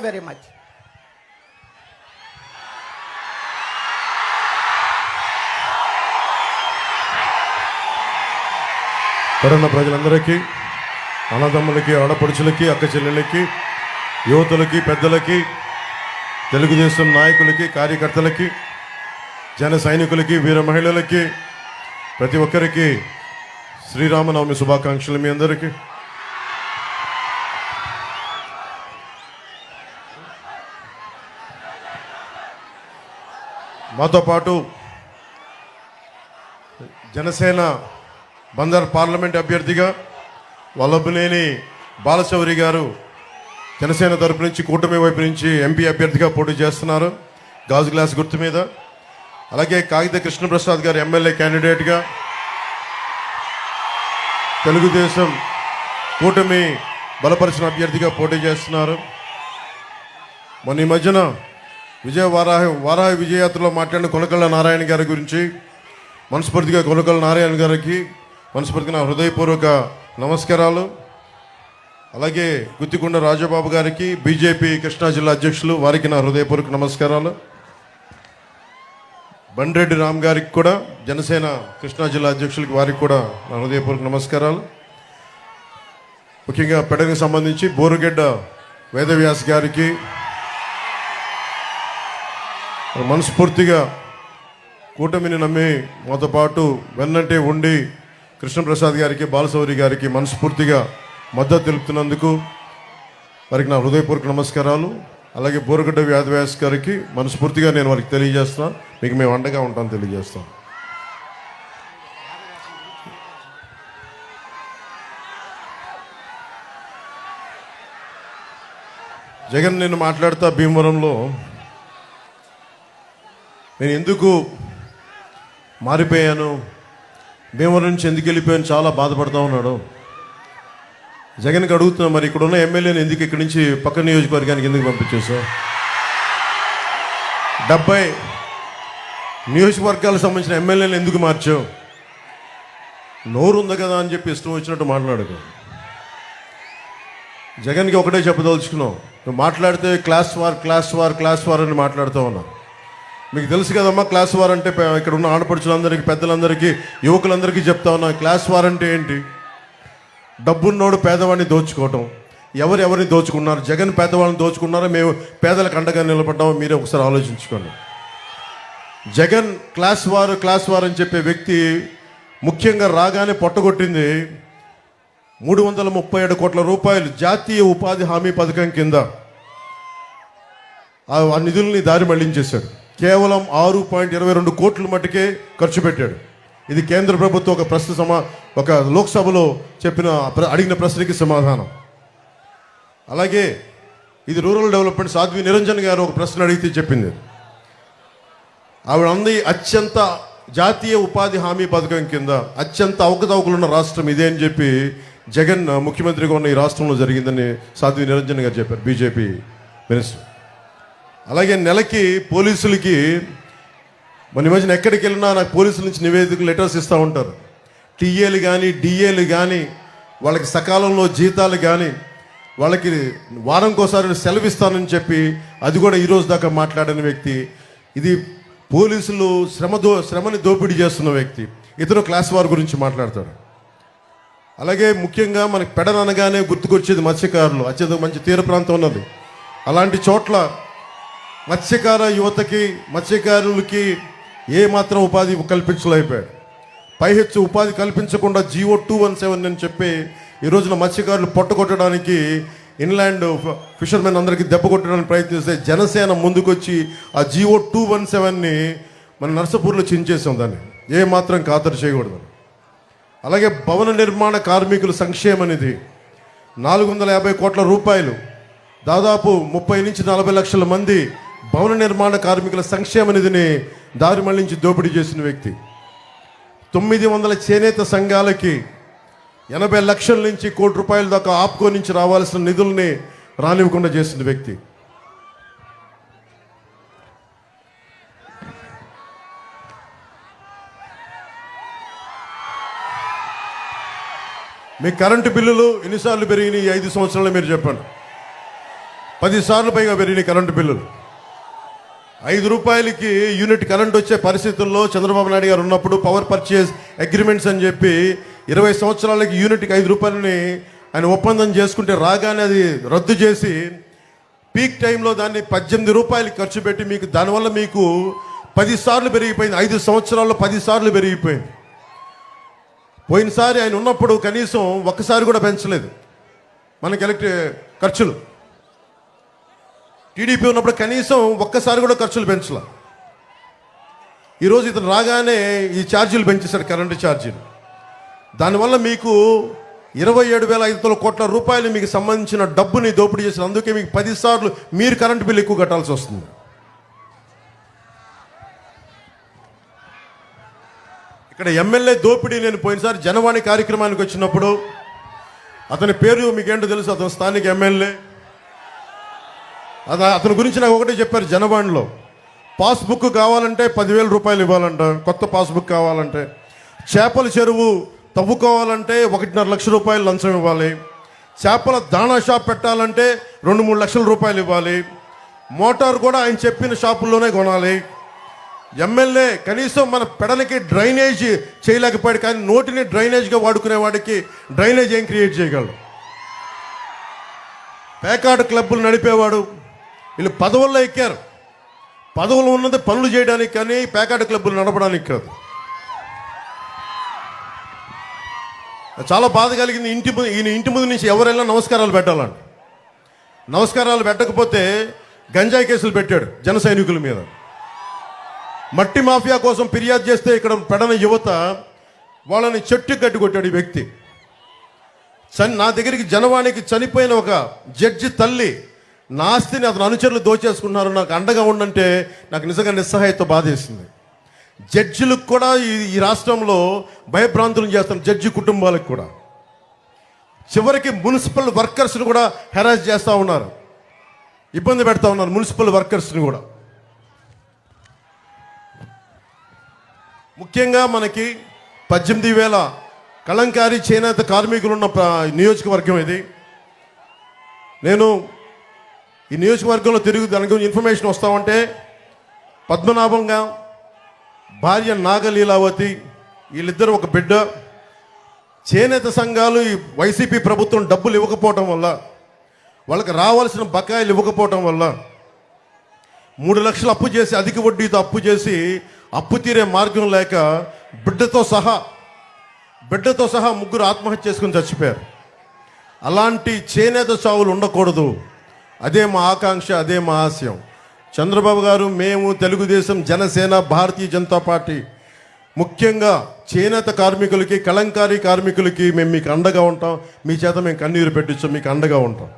very much. Corona ప్రజలందరికీ, అన్నదమ్ములకి, ఆడపడుచులకి, అక్క చెల్లెళ్ళకి, యువతులకి, పెద్దలకి, తెలుగుదేశం నాయకులకి, కార్యకర్తలకి, జన సైనికులకి, వీర మహిళలకి, ప్రతి ఒక్కరికి శ్రీరామనవమి శుభాకాంక్షలు. మీ అందరికీ మాతో పాటు జనసేన బందర్ పార్లమెంట్ అభ్యర్థిగా వల్లభనేని బాలశౌరి గారు జనసేన తరపు నుంచి, కూటమి వైపు నుంచి ఎంపీ అభ్యర్థిగా పోటీ చేస్తున్నారు గాజు గ్లాస్ గుర్తు మీద. అలాగే కాగిత కృష్ణప్రసాద్ గారు ఎమ్మెల్యే క్యాండిడేట్గా తెలుగుదేశం కూటమి బలపరిచిన అభ్యర్థిగా పోటీ చేస్తున్నారు. మొన్న ఈ మధ్యన వారాహి విజయయాత్రలో మాట్లాడిన కొనకళ్ళ నారాయణ గారి గురించి మనస్ఫూర్తిగా కొనకళ్ళ నారాయణ గారికి మనస్ఫూర్తిగా నా హృదయపూర్వక నమస్కారాలు. అలాగే గుత్తికొండ రాజబాబు గారికి, బీజేపీ కృష్ణా జిల్లా అధ్యక్షులు, వారికి నా హృదయపూర్వక నమస్కారాలు. బండ్రెడ్డి రామ్ గారికి కూడా, జనసేన కృష్ణా జిల్లా అధ్యక్షులకి, వారికి కూడా నా హృదయపూర్వక నమస్కారాలు. ముఖ్యంగా పెడగకి సంబంధించి బోరుగడ్డ వేదవ్యాస్ గారికి మనస్ఫూర్తిగా కూటమిని నమ్మి మాతో పాటు వెన్నంటే ఉండి కృష్ణప్రసాద్ గారికి, బాలశౌరి గారికి మనస్ఫూర్తిగా మద్దతు తెలుపుతున్నందుకు వారికి నా హృదయపూర్వక నమస్కారాలు. అలాగే బోరుగడ్డ వేదవ్యాస్ గారికి మనస్ఫూర్తిగా నేను వారికి తెలియజేస్తున్నాను, మీకు మేము అండగా ఉంటాను తెలియజేస్తాం. జగన్ నేను మాట్లాడుతా భీమవరంలో నేను ఎందుకు మారిపోయాను, భీమవరం నుంచి ఎందుకు వెళ్ళిపోయాను చాలా బాధపడతా ఉన్నాడు. జగన్కి అడుగుతున్నా, మరి ఇక్కడ ఉన్న ఎమ్మెల్యేని ఎందుకు ఇక్కడి నుంచి పక్క నియోజకవర్గానికి ఎందుకు పంపించేసావు? 70 నియోజకవర్గాలకు సంబంధించిన ఎమ్మెల్యేని ఎందుకు మార్చావు? నోరు ఉంది కదా అని చెప్పి ఇష్టం వచ్చినట్టు మాట్లాడకు. జగన్కి ఒకటే చెప్పదలుచుకున్నావు, నువ్వు మాట్లాడితే క్లాస్ వార్ అని మాట్లాడుతూ ఉన్నావు. మీకు తెలుసు కదమ్మా క్లాస్ వార్ అంటే. ఇక్కడ ఉన్న ఆడపడుచులందరికీ, పెద్దలందరికీ, యువకులందరికీ చెప్తా ఉన్నా, క్లాస్ వార్ అంటే ఏంటి? డబ్బున్నోడు పేదవాడిని దోచుకోవటం. ఎవరిని దోచుకున్నారు? జగన్ పేదవాళ్ళని దోచుకున్నారా, మేము పేదలకు అండగా నిలబడ్డామో మీరే ఒకసారి ఆలోచించుకోండి. జగన్ క్లాస్ వార్ అని చెప్పే వ్యక్తి ముఖ్యంగా రాగానే పొట్టగొట్టింది 337 కోట్ల రూపాయలు జాతీయ ఉపాధి హామీ పథకం కింద ఆ నిధుల్ని దారి మళ్లించేశాడు. కేవలం 6.22 కోట్ల మట్టుకే ఖర్చు పెట్టాడు. ఇది కేంద్ర ప్రభుత్వం ఒక లోక్సభలో అడిగిన ప్రశ్నకి సమాధానం. అలాగే ఇది రూరల్ డెవలప్మెంట్ సాధ్వి నిరంజన్ గారు ఒక ప్రశ్న అడిగితే చెప్పింది, ఆవిడ అంది అత్యంత జాతీయ ఉపాధి హామీ పథకం కింద అత్యంత అవకతవకలున్న రాష్ట్రం ఇదే అని చెప్పి జగన్ ముఖ్యమంత్రిగా ఉన్న ఈ రాష్ట్రంలో జరిగిందని సాధ్వి నిరంజన్ గారు చెప్పారు, బీజేపీ మినిస్టర్. అలాగే నెలకి పోలీసులకి మన మధ్యన ఎక్కడికి వెళ్ళినా నాకు పోలీసుల నుంచి నివేదికలు, లెటర్స్ ఇస్తూ ఉంటారు. టీఏలు కానీ, డిఏలు కానీ, వాళ్ళకి సకాలంలో జీతాలు కానీ, వాళ్ళకి వారంకోసారి సెలవు ఇస్తానని చెప్పి అది కూడా ఈరోజు దాకా మాట్లాడిన వ్యక్తి. ఇది పోలీసులు శ్రమని దోపిడీ చేస్తున్న వ్యక్తి. ఇతను క్లాస్ వార్ గురించి మాట్లాడతాడు. అలాగే ముఖ్యంగా మనకి పెడననగానే గుర్తుకొచ్చేది మత్స్యకారులు. అత్యంత మంచి తీర ప్రాంతం ఉన్నది. అలాంటి చోట్ల మత్స్యకార యువతకి, మత్స్యకారులకి ఏమాత్రం ఉపాధి కల్పించలేకపోయాడు. పైహెచ్చు ఉపాధి కల్పించకుండా GO 217 అని చెప్పి ఈ రోజున మత్స్యకారులు పొట్టగొట్టడానికి, ఇన్లాండ్ ఫిషర్మెన్ అందరికీ దెబ్బ కొట్టడానికి ప్రయత్నిస్తే జనసేన ముందుకొచ్చి ఆ GO 217ని మన నర్సపూర్లో చించేసాం. దాన్ని ఏమాత్రం ఖాతరు చేయకూడదు. అలాగే భవన నిర్మాణ కార్మికుల సంక్షేమ నిధి 450 కోట్ల రూపాయలు, దాదాపు 30 నుంచి 40 లక్షల మంది భవన నిర్మాణ కార్మికుల సంక్షేమ నిధిని దారి మళ్లించి దోపిడీ చేసిన వ్యక్తి. 900 చేనేత సంఘాలకి 80 లక్షల నుంచి 1 కోటి రూపాయల దాకా ఆప్కో నుంచి రావాల్సిన నిధుల్ని రానివ్వకుండా చేసిన వ్యక్తి. మీ కరెంటు బిల్లులు ఎన్నిసార్లు పెరిగినాయి ఈ 5 సంవత్సరాలు మీరు చెప్పండి. 10 సార్లు పైగా పెరిగినాయి కరెంటు బిల్లులు. 5 రూపాయలకి యూనిట్ కరెంట్ వచ్చే పరిస్థితుల్లో చంద్రబాబు నాయుడు గారు ఉన్నప్పుడు పవర్ పర్చేజ్ అగ్రిమెంట్స్ అని చెప్పి 20 సంవత్సరాలకి యూనిట్కి 5 రూపాయలని ఆయన ఒప్పందం చేసుకుంటే రాగానే అది రద్దు చేసి పీక్ టైంలో దాన్ని 18 రూపాయలు ఖర్చు పెట్టి మీకు దానివల్ల మీకు 10 సార్లు పెరిగిపోయింది. 5 సంవత్సరాల్లో 10 సార్లు పెరిగిపోయింది. పోయినసారి ఆయన ఉన్నప్పుడు కనీసం ఒక్కసారి కూడా పెంచలేదు మనకి ఖర్చులు. టీడీపీ ఉన్నప్పుడు కనీసం ఒక్కసారి కూడా ఖర్చులు పెంచలే. ఈరోజు ఇతను రాగానే ఈ ఛార్జీలు పెంచేశారు, కరెంటు ఛార్జీలు. దానివల్ల మీకు 27,500 కోట్ల రూపాయలు మీకు సంబంధించిన డబ్బుని దోపిడీ చేసిన, అందుకే మీకు 10 సార్లు మీరు కరెంటు బిల్లు ఎక్కువ కట్టాల్సి వస్తుంది. ఇక్కడ ఎమ్మెల్యే దోపిడీ, నేను పోయినసారి జనవాణి కార్యక్రమానికి వచ్చినప్పుడు అతని పేరు మీకేంటో తెలుసు, అతను స్థానిక ఎమ్మెల్యే. అతని గురించి నాకు ఒకటే చెప్పారు జనవాణిలో, పాస్బుక్ కావాలంటే 10,000 రూపాయలు ఇవ్వాలంట, కొత్త పాస్బుక్ కావాలంటే. చేపల చెరువు తవ్వుకోవాలంటే 1.5 లక్షల రూపాయలు లంచం ఇవ్వాలి. చేపల దాణా షాప్ పెట్టాలంటే 2-3 లక్షల రూపాయలు ఇవ్వాలి. మోటార్ కూడా ఆయన చెప్పిన షాపుల్లోనే కొనాలి. ఎమ్మెల్యే కనీసం మన పెడలకి డ్రైనేజ్ చేయలేకపోయాడు, కానీ నోటిని డ్రైనేజ్గా వాడుకునే వాడికి డ్రైనేజ్ ఏం క్రియేట్ చేయగలడు? పేకాట క్లబ్బులు నడిపేవాడు. వీళ్ళు పదవుల్లో ఎక్కారు. పదవులు ఉన్నది పనులు చేయడానికి, కానీ పేకాట క్లబ్బులు నడపడానికి కాదు. చాలా బాధ కలిగింది. ఈయన ఇంటి ముందు నుంచి ఎవరైనా నమస్కారాలు పెట్టాలంట. నమస్కారాలు పెట్టకపోతే గంజాయి కేసులు పెట్టాడు జన సైనికుల మీద. మట్టి మాఫియా కోసం ఫిర్యాదు చేస్తే ఇక్కడ పెడన యువత వాళ్ళని చెట్టు కట్టి కొట్టాడు ఈ వ్యక్తి. నా దగ్గరికి జనవాణికి చనిపోయిన ఒక జడ్జి తల్లి, నా ఆస్తిని అతను అనుచరులు దోచేసుకున్నారు, నాకు అండగా ఉండంటే నాకు నిజంగా నిస్సహాయత బాధేసింది. జడ్జిలకు కూడా ఈ రాష్ట్రంలో భయభ్రాంతులను చేస్తున్న జడ్జి కుటుంబాలకు కూడా, చివరికి మున్సిపల్ వర్కర్స్ని కూడా హెరాస్ చేస్తూ ఉన్నారు, ఇబ్బంది పెడతా ఉన్నారు మున్సిపల్ వర్కర్స్ని కూడా. ముఖ్యంగా మనకి 18,000 కళంకారీ చేనేత కార్మికులు ఉన్న నియోజకవర్గం ఇది. నేను ఈ నియోజకవర్గంలో తిరిగి దాని గురించి ఇన్ఫర్మేషన్ వస్తామంటే, పద్మనాభంగా భార్య నాగలీలావతి, వీళ్ళిద్దరూ ఒక బిడ్డ. చేనేత సంఘాలు ఈ వైసీపీ ప్రభుత్వం డబ్బులు ఇవ్వకపోవటం వల్ల, వాళ్ళకి రావాల్సిన బకాయిలు ఇవ్వకపోవటం వల్ల 3 లక్షలు అప్పు చేసి, అధిక వడ్డీతో అప్పు చేసి, అప్పు తీరే మార్గం లేక బిడ్డతో సహా 3 ఆత్మహత్య చేసుకుని చచ్చిపోయారు. అలాంటి చేనేత చావులు ఉండకూడదు. అదే మా ఆకాంక్ష, అదే మా ఆశయం. చంద్రబాబు గారు, మేము తెలుగుదేశం, జనసేన, భారతీయ జనతా పార్టీ ముఖ్యంగా చేనేత కార్మికులకి, కళంకారీ కార్మికులకి మేము మీకు అండగా ఉంటాం. మీ చేత మేము కన్నీరు పెట్టించాం, మీకు అండగా ఉంటాం.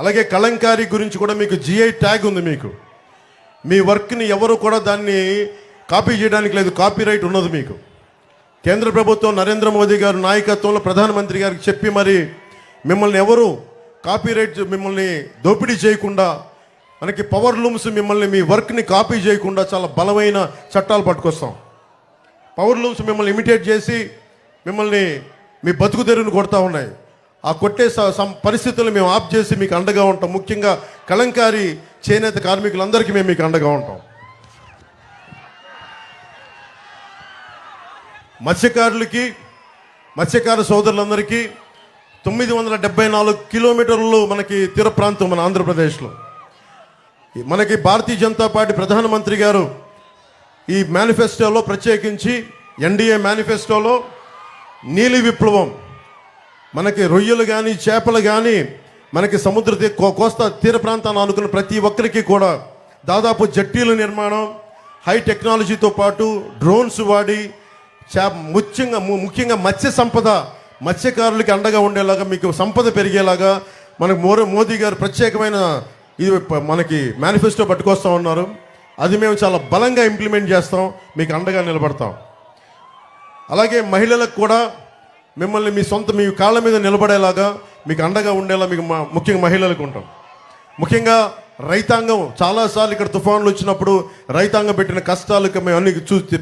అలాగే కళంకారీ గురించి కూడా మీకు జిఐ ట్యాగ్ ఉంది. మీకు మీ వర్క్ని ఎవరు కూడా దాన్ని కాపీ చేయడానికి లేదు, కాపీరైట్ ఉన్నది మీకు. కేంద్ర ప్రభుత్వం నరేంద్ర మోదీ గారు నాయకత్వంలో ప్రధానమంత్రి గారికి చెప్పి మరి మిమ్మల్ని ఎవరు కాపీరైట్, మిమ్మల్ని దోపిడీ చేయకుండా, మనకి పవర్ లూమ్స్ మిమ్మల్ని మీ వర్క్ని కాపీ చేయకుండా చాలా బలమైన చట్టాలు పట్టుకొస్తాం. పవర్ లూమ్స్ మిమ్మల్ని ఇమిటేట్ చేసి మిమ్మల్ని మీ బతుకు తెరువును కొడతా ఉన్నాయి. ఆ కొట్టే పరిస్థితులు మేము ఆఫ్ చేసి మీకు అండగా ఉంటాం. ముఖ్యంగా కళంకారీ చేనేత కార్మికులందరికీ మేము మీకు అండగా ఉంటాం. మత్స్యకార సోదరులందరికీ 974 కిలోమీటర్లు మనకి తీర ప్రాంతం మన ఆంధ్రప్రదేశ్లో. మనకి భారతీయ జనతా పార్టీ ప్రధానమంత్రి గారు ఈ మేనిఫెస్టోలో, ప్రత్యేకించి ఎన్డీఏ మేనిఫెస్టోలో నీలి విప్లవం, మనకి రొయ్యలు కానీ చేపలు కానీ మనకి కోస్తా తీర ప్రాంతాన్ని ఆనుకున్న ప్రతి ఒక్కరికి కూడా దాదాపు జట్టీల నిర్మాణం, హై టెక్నాలజీతో పాటు డ్రోన్స్ వాడి ముఖ్యంగా మత్స్యకారులకి అండగా ఉండేలాగా, మీకు సంపద పెరిగేలాగా మనకు మోదీ గారు ప్రత్యేకమైన ఇది మనకి మేనిఫెస్టో పట్టుకొస్తూ ఉన్నారు. అది మేము చాలా బలంగా ఇంప్లిమెంట్ చేస్తాం, మీకు అండగా నిలబడతాం. అలాగే మహిళలకు కూడా మిమ్మల్ని మీ కాళ్ళ మీద నిలబడేలాగా మీకు అండగా ఉండేలా మీకు ముఖ్యంగా మహిళలకు ఉంటాం. ముఖ్యంగా రైతాంగం, చాలాసార్లు ఇక్కడ తుఫాన్లు వచ్చినప్పుడు రైతాంగం పెట్టిన కష్టాలకు మేము అన్ని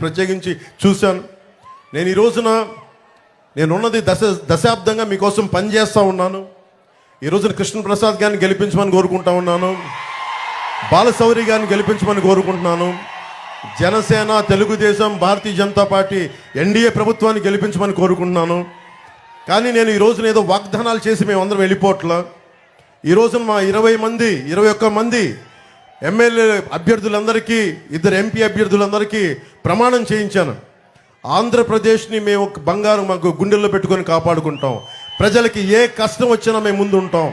ప్రత్యేకించి చూశాను. నేను ఈ రోజున నేనున్నది దశాబ్దంగా మీకోసం పనిచేస్తూ ఉన్నాను. ఈ రోజున కృష్ణప్రసాద్ గారిని గెలిపించమని కోరుకుంటా ఉన్నాను. బాలశౌరి గారిని గెలిపించమని కోరుకుంటున్నాను. జనసేన, తెలుగుదేశం, భారతీయ జనతా పార్టీ ఎన్డీఏ ప్రభుత్వాన్ని గెలిపించమని కోరుకుంటున్నాను. కానీ నేను ఈ రోజున ఏదో వాగ్దానాలు చేసి మేమందరం వెళ్ళిపోవట్లా. ఈ రోజున మా 21 మంది ఎమ్మెల్యే అభ్యర్థులందరికీ, 2 ఎంపీ అభ్యర్థులందరికీ ప్రమాణం చేయించాను. ఆంధ్రప్రదేశ్ని మేము బంగారం మాకు గుండెల్లో పెట్టుకొని కాపాడుకుంటాం. ప్రజలకి ఏ కష్టం వచ్చినా మేము ముందు ఉంటాం.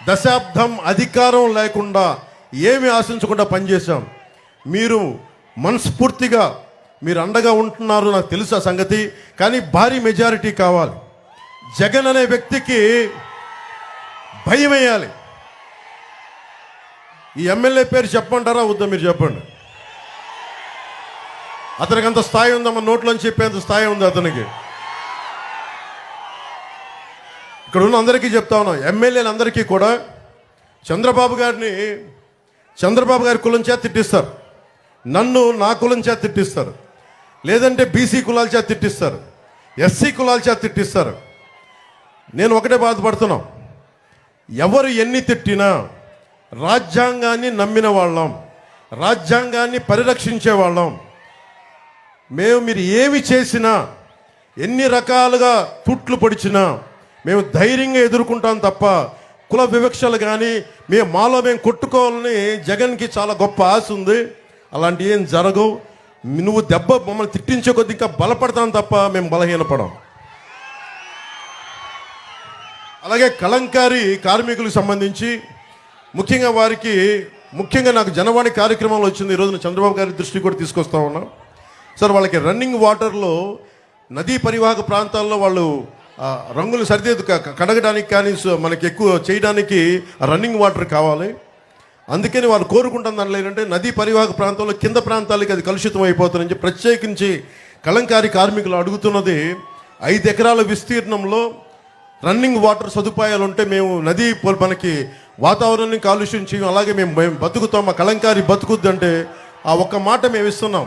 దశాబ్దం అధికారం లేకుండా ఏమి ఆశించకుండా పనిచేశాం. మీరు మనస్ఫూర్తిగా మీరు అండగా ఉంటున్నారు, నాకు తెలుసు ఆ సంగతి. కానీ భారీ మెజారిటీ కావాలి. జగన్ అనే వ్యక్తికి భయం వేయాలి. ఈ ఎమ్మెల్యే పేరు చెప్పమంటారా వద్దా? మీరు చెప్పండి. అతనికి అంత స్థాయి ఉందమ్మా, నోట్లోని చెప్పేంత స్థాయి ఉంది అతనికి. ఇక్కడ ఉన్న అందరికీ చెప్తా ఉన్నాం, ఎమ్మెల్యేలందరికీ కూడా చంద్రబాబు గారి కులం చేత తిట్టిస్తారు, నన్ను నా కులం చేత తిట్టిస్తారు, లేదంటే బీసీ కులాల చేత తిట్టిస్తారు, ఎస్సీ కులాల చేత తిట్టిస్తారు. నేను ఒకటే బాధపడుతున్నాం, ఎవరు ఎన్ని తిట్టినా రాజ్యాంగాన్ని నమ్మిన వాళ్ళం, రాజ్యాంగాన్ని పరిరక్షించే వాళ్ళం. మీరు ఏమి చేసినా, ఎన్ని రకాలుగా తుట్లు పొడిచినా మేము ధైర్యంగా ఎదుర్కొంటాం తప్ప కుల వివక్షలు కానీ మాలో మేము కొట్టుకోవాలని జగన్కి చాలా గొప్ప ఆశ ఉంది. అలాంటి ఏం జరగవు. నువ్వు మమ్మల్ని తిట్టించే కొద్ది ఇంకా బలపడతాం తప్ప మేము బలహీనపడం. అలాగే కలంకారీ కార్మికులకు సంబంధించి ముఖ్యంగా నాకు జనవాణి కార్యక్రమంలో వచ్చింది. ఈరోజు చంద్రబాబు గారి దృష్టికి కూడా తీసుకొస్తా ఉన్నా. సార్, వాళ్ళకి రన్నింగ్ వాటర్లో నదీ పరివాహక ప్రాంతాల్లో వాళ్ళు రంగులు సరిదిద్దు కడగడానికి కానీ మనకి ఎక్కువ చేయడానికి రన్నింగ్ వాటర్ కావాలి. అందుకని వాళ్ళు కోరుకుంటున్న దానిలో ఏంటంటే నదీ పరివాహక ప్రాంతంలో కింద ప్రాంతాలకి అది కలుషితం అయిపోతుందని చెప్పి ప్రత్యేకించి కలంకారీ కార్మికులు అడుగుతున్నది 5 ఎకరాల విస్తీర్ణంలో రన్నింగ్ వాటర్ సదుపాయాలు ఉంటే మేము నదీ మనకి వాతావరణాన్ని కాలుష్యం చేయం, అలాగే మేము బతుకుతాం, మా కలంకారీ బతుకుద్దంటే ఆ ఒక్క మాట మేము ఇస్తున్నాం.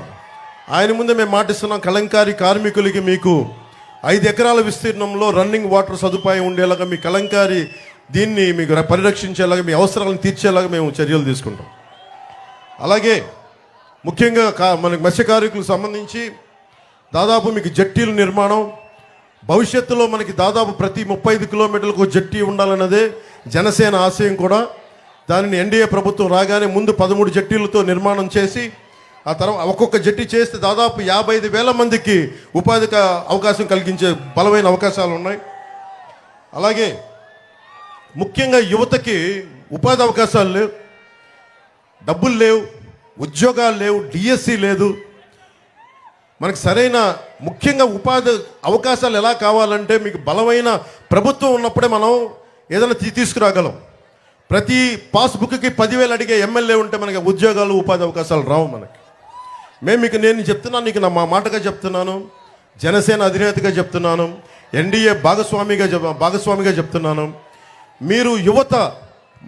ఆయన ముందే మేము మాటిస్తున్నాం, కలంకారీ కార్మికులకి మీకు 5 ఎకరాల విస్తీర్ణంలో రన్నింగ్ వాటర్ సదుపాయం ఉండేలాగా మీ కలంకారీ దీన్ని మీకు పరిరక్షించేలాగా మీ అవసరాలను తీర్చేలాగా మేము చర్యలు తీసుకుంటాం. అలాగే ముఖ్యంగా మనకి మత్స్య కార్మికులకు సంబంధించి దాదాపు మీకు జట్టీల నిర్మాణం, భవిష్యత్తులో మనకి దాదాపు ప్రతి 35 కిలోమీటర్లకు జట్టీ ఉండాలన్నదే జనసేన ఆశయం కూడా. దానిని ఎన్డీఏ ప్రభుత్వం రాగానే ముందు 13 జట్టీలతో నిర్మాణం చేసి ఆ తర్వాత ఒక్కొక్క జట్టి చేస్తే దాదాపు 55,000 మందికి ఉపాధికి అవకాశం కలిగించే బలమైన అవకాశాలు ఉన్నాయి. అలాగే ముఖ్యంగా యువతకి ఉపాధి అవకాశాలు లేవు, డబ్బులు లేవు, ఉద్యోగాలు లేవు, డిఎస్సి లేదు. మనకు సరైన ముఖ్యంగా ఉపాధి అవకాశాలు ఎలా కావాలంటే మీకు బలమైన ప్రభుత్వం ఉన్నప్పుడే మనం ఏదైనా తీసుకురాగలం. ప్రతి పాస్బుక్కి 10,000 అడిగే ఎమ్మెల్యే ఉంటే మనకి ఉద్యోగాలు ఉపాధి అవకాశాలు రావు మనకి. నేను చెప్తున్నాను, నీకు నా మాటగా చెప్తున్నాను, జనసేన అధినేతగా చెప్తున్నాను, ఎన్డీఏ భాగస్వామిగా చెప్తున్నాను. మీరు యువత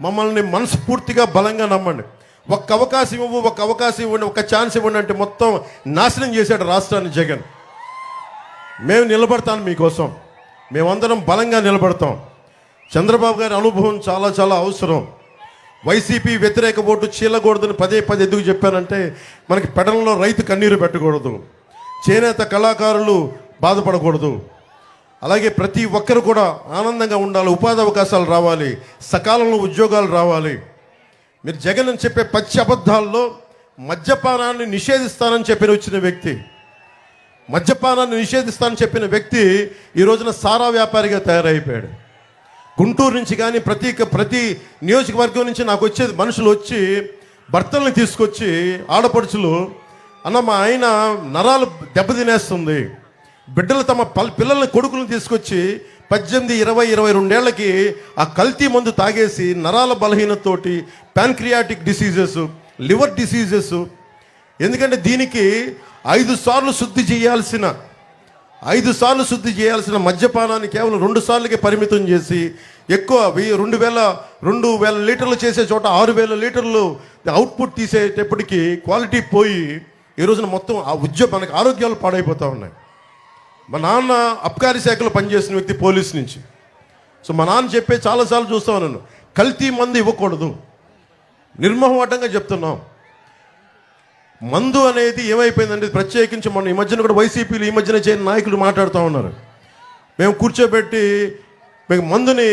మమ్మల్ని మనస్ఫూర్తిగా బలంగా నమ్మండి. ఒక్క అవకాశం ఇవ్వండి, ఒక్క ఛాన్స్ ఇవ్వండి అంటే మొత్తం నాశనం చేశాడు రాష్ట్రాన్ని జగన్. మేము నిలబడతాను మీకోసం, మేమందరం బలంగా నిలబడతాం. చంద్రబాబు గారి అనుభవం చాలా చాలా అవసరం. వైసీపీ వ్యతిరేక ఓటు చీలకూడదని పదే ఎందుకు చెప్పానంటే మనకి పెడలలో రైతు కన్నీరు పెట్టకూడదు, చేనేత కళాకారులు బాధపడకూడదు. అలాగే ప్రతి ఒక్కరు కూడా ఆనందంగా ఉండాలి, ఉపాధి అవకాశాలు రావాలి, సకాలంలో ఉద్యోగాలు రావాలి. మీరు జగన్ అని చెప్పే పచ్చి అబద్ధాల్లో మద్యపానాన్ని నిషేధిస్తానని చెప్పిన వ్యక్తి ఈ రోజున సారా వ్యాపారిగా తయారైపోయాడు. గుంటూరు నుంచి కానీ ప్రతి నియోజకవర్గం నుంచి నాకు వచ్చేది మనుషులు వచ్చి భర్తల్ని తీసుకొచ్చి ఆడపడుచులు, అన్న మా ఆయన నరాలు దెబ్బతినేస్తుంది, బిడ్డలు తమ పిల్లల్ని కొడుకులను తీసుకొచ్చి 18, 20, 22 ఏళ్లకి ఆ కల్తీ మందు తాగేసి నరాల బలహీనతతోటి ప్యాన్క్రియాటిక్ డిసీజెస్, లివర్ డిసీజెస్. ఎందుకంటే దీనికి 5 సార్లు శుద్ధి చేయాల్సిన మద్యపానాన్ని కేవలం 2 సార్లకే పరిమితం చేసి ఎక్కువ 2,000 లీటర్లు చేసే చోట 6,000 లీటర్లు అవుట్పుట్ తీసేటప్పటికి క్వాలిటీ పోయి ఈ రోజున మొత్తం మనకి ఆరోగ్యాలు పాడైపోతూ ఉన్నాయి. మా నాన్న అబ్కారీ శాఖలో పనిచేసిన వ్యక్తి, పోలీస్ నుంచి. సో మా నాన్న చెప్పే చాలాసార్లు చూస్తాను నన్ను, కల్తీ మందు ఇవ్వకూడదు, నిర్మోహమాటంగా చెప్తున్నాం. మందు అనేది ఏమైపోయిందంటే, ప్రత్యేకించి మొన్న ఈ మధ్యన కూడా వైసీపీలు ఈ మధ్యన చేయని నాయకులు మాట్లాడుతూ ఉన్నారు, మేము కూర్చోబెట్టి మేము మందుని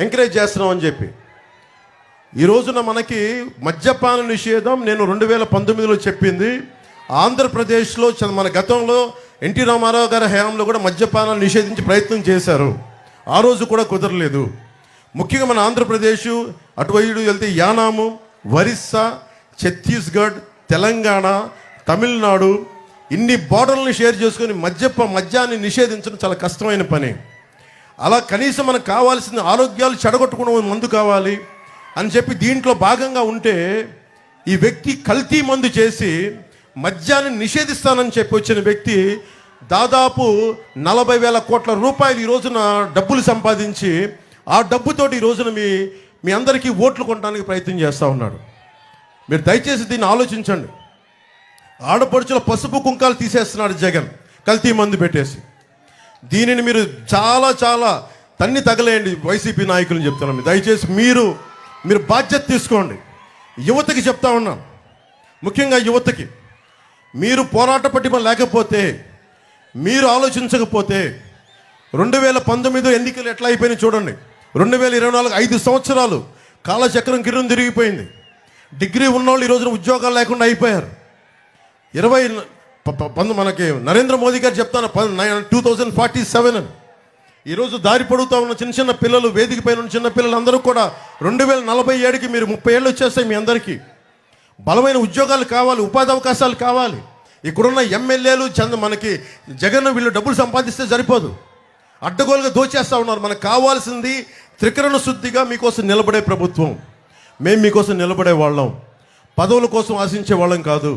ఎంకరేజ్ చేస్తున్నామని చెప్పి. ఈ రోజున మనకి మద్యపాన నిషేధం నేను 2019లో చెప్పింది. ఆంధ్రప్రదేశ్లో మన గతంలో ఎన్టీ రామారావు గారి హయాంలో కూడా మద్యపానాన్ని నిషేధించి ప్రయత్నం చేశారు. ఆ రోజు కూడా కుదరలేదు. ముఖ్యంగా మన ఆంధ్రప్రదేశ్ అటువైపు వెళ్తే యానాము, ఒరిస్సా, ఛత్తీస్గఢ్, తెలంగాణ, తమిళనాడు ఇన్ని బార్డర్లను షేర్ చేసుకొని మద్యాన్ని నిషేధించడం చాలా కష్టమైన పని. అలా కనీసం మనకు కావాల్సిన ఆరోగ్యాలు చెడగొట్టుకునే మందు కావాలి అని చెప్పి దీంట్లో భాగంగా ఉంటే, ఈ వ్యక్తి కల్తీ మందు చేసి మద్యాన్ని నిషేధిస్తానని చెప్పి వచ్చిన వ్యక్తి దాదాపు 40,000 కోట్ల రూపాయలు ఈ రోజున డబ్బులు సంపాదించి ఆ డబ్బుతోటి ఈ రోజున మీ అందరికీ ఓట్లు కొనడానికి ప్రయత్నం చేస్తూ ఉన్నాడు. మీరు దయచేసి దీన్ని ఆలోచించండి. ఆడపడుచుల పసుపు కుంకాలు తీసేస్తున్నాడు జగన్ కల్తీ మందు పెట్టేసి. దీనిని మీరు చాలా చాలా తన్ని తగలేయండి వైసీపీ నాయకులను చెప్తున్నాను. దయచేసి మీరు బాధ్యత తీసుకోండి. యువతకి చెప్తా ఉన్నాం, ముఖ్యంగా యువతకి, మీరు పోరాట పటిమ లేకపోతే, మీరు ఆలోచించకపోతే 2019 ఎన్నికలు ఎట్లా అయిపోయినాయి చూడండి. 2024 5 సంవత్సరాలు కాలచక్రం కిరణం తిరిగిపోయింది. డిగ్రీ ఉన్నవాళ్ళు ఈ రోజున ఉద్యోగాలు లేకుండా అయిపోయారు. మనకి నరేంద్ర మోదీ గారు చెప్తాను 2047 అని. ఈరోజు దారి పడుతూ ఉన్న చిన్న చిన్న పిల్లలు, వేదిక పైన ఉన్న చిన్న పిల్లలు అందరూ కూడా 2047కి మీరు 30 ఏళ్ళు వచ్చేస్తాయి. మీ అందరికీ బలమైన ఉద్యోగాలు కావాలి, ఉపాధి అవకాశాలు కావాలి. ఇక్కడున్న ఎమ్మెల్యేలు మనకి జగన్ వీళ్ళు డబ్బులు సంపాదిస్తే సరిపోదు, అడ్డగోలుగా దోచేస్తూ ఉన్నారు. మనకు కావాల్సింది త్రికరణ శుద్ధిగా మీకోసం నిలబడే ప్రభుత్వం. మేము మీకోసం నిలబడే వాళ్ళం, పదవుల కోసం ఆశించే వాళ్ళం కాదు.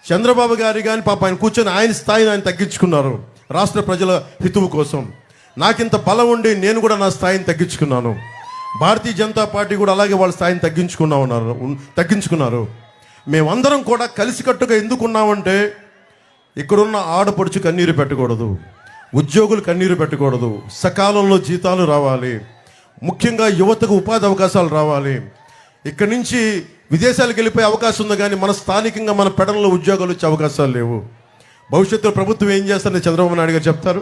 చంద్రబాబు గారి కానీ పాప ఆయన కూర్చొని ఆయన స్థాయిని ఆయన తగ్గించుకున్నారు రాష్ట్ర ప్రజల హితువు కోసం. నాకింత బలం ఉండి నేను కూడా నా స్థాయిని తగ్గించుకున్నాను. భారతీయ జనతా పార్టీ కూడా అలాగే వాళ్ళ స్థాయిని తగ్గించుకున్నారు. మేమందరం కూడా కలిసికట్టుగా ఎందుకున్నామంటే, ఇక్కడున్న ఆడపడుచు కన్నీరు పెట్టకూడదు, ఉద్యోగులు కన్నీరు పెట్టకూడదు, సకాలంలో జీతాలు రావాలి, ముఖ్యంగా యువతకు ఉపాధి అవకాశాలు రావాలి. ఇక్కడి నుంచి విదేశాలకు వెళ్ళిపోయే అవకాశం ఉంది, కానీ మన స్థానికంగా మన పెడల్లో ఉద్యోగాలు వచ్చే అవకాశాలు లేవు. భవిష్యత్తులో ప్రభుత్వం ఏం చేస్తారని చంద్రబాబు నాయుడు గారు చెప్తారు.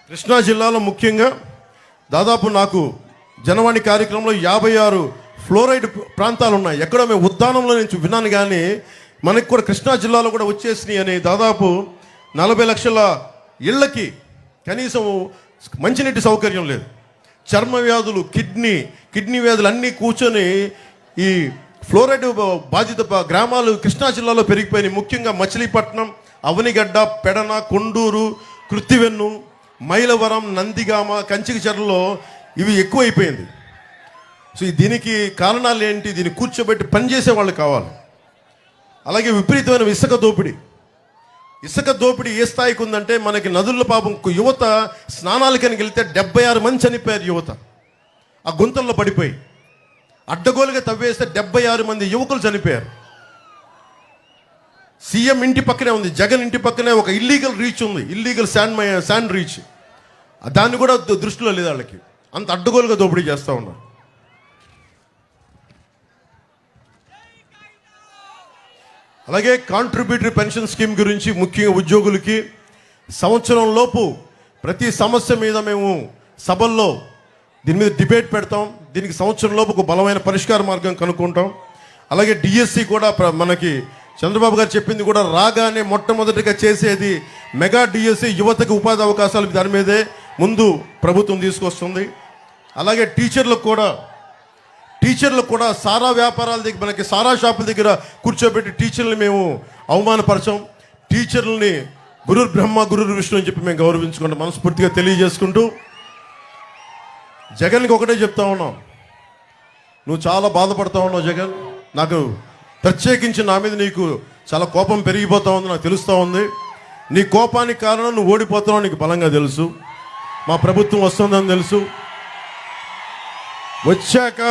కృష్ణా జిల్లాలో ముఖ్యంగా దాదాపు నాకు జనవాణి కార్యక్రమంలో 56 ఫ్లోరైడ్ ప్రాంతాలు ఉన్నాయి. ఎక్కడో మేము ఉద్దానంలో నుంచి విన్నాను, కానీ మనకి కూడా కృష్ణా జిల్లాలో కూడా వచ్చేసినాయి అని. దాదాపు 40 లక్షల ఇళ్లకి కనీసం మంచినీటి సౌకర్యం లేదు. చర్మ వ్యాధులు, కిడ్నీ వ్యాధులు అన్నీ కూర్చొని ఈ ఫ్లోరైడ్ బాధిత గ్రామాలు కృష్ణా జిల్లాలో పెరిగిపోయినాయి. ముఖ్యంగా మచిలీపట్నం, అవనిగడ్డ, పెడన, కొండూరు, కృత్తివెన్ను, మైలవరం, నందిగామ, కంచికచర్లలో ఇవి ఎక్కువైపోయింది. సో దీనికి కారణాలు ఏంటి? దీన్ని కూర్చోబెట్టి పనిచేసే వాళ్ళు కావాలి. అలాగే విపరీతమైన ఇసుక దోపిడీ ఏ స్థాయికి ఉందంటే, మనకి నదుల్లో పాపం యువత స్నానాలకని వెళ్తే 76 మంది చనిపోయారు. యువత ఆ గుంతల్లో పడిపోయి అడ్డగోలుగా తవ్వేస్తే 76 మంది యువకులు చనిపోయారు. సీఎం ఇంటి పక్కనే ఉంది, జగన్ ఇంటి పక్కనే ఒక ఇల్లీగల్ రీచ్ ఉంది, ఇల్లీగల్ శాండ్ రీచ్. దాన్ని కూడా దృష్టిలో లేదు వాళ్ళకి. అంత అడ్డగోలుగా దోపిడీ చేస్తూ ఉన్నారు. అలాగే కాంట్రిబ్యూటరీ పెన్షన్ స్కీమ్ గురించి ముఖ్యంగా ఉద్యోగులకి సంవత్సరం లోపు ప్రతి సమస్య మీద మేము సభల్లో దీని మీద డిబేట్ పెడతాం. దీనికి సంవత్సరం లోపు ఒక బలమైన పరిష్కార మార్గం కనుక్కుంటాం. అలాగే డిఎస్సి కూడా మనకి చంద్రబాబు గారు చెప్పింది కూడా రాగానే మొట్టమొదటిగా చేసేది మెగా డిఎస్సి, యువతకు ఉపాధి అవకాశాలు, దాని మీదే ముందు ప్రభుత్వం తీసుకొస్తుంది. అలాగే టీచర్లకు కూడా సారా వ్యాపారాల దగ్గర, మనకి సారా షాపుల దగ్గర కూర్చోబెట్టి టీచర్లని మేము అవమానపరచాం. టీచర్లని గురుర్ బ్రహ్మ గురుర్ విష్ణు అని చెప్పి మేము గౌరవించుకుంటాం. మనస్ఫూర్తిగా తెలియజేసుకుంటూ జగన్కి ఒకటే చెప్తా ఉన్నాం, నువ్వు చాలా బాధపడతా ఉన్నావు జగన్. నాకు ప్రత్యేకించి నా మీద నీకు చాలా కోపం పెరిగిపోతా ఉంది, నాకు తెలుస్తూ ఉంది. నీ కోపానికి కారణం నువ్వు ఓడిపోతున్నావు నీకు బలంగా తెలుసు. మా ప్రభుత్వం వస్తుందని తెలుసు. వచ్చాక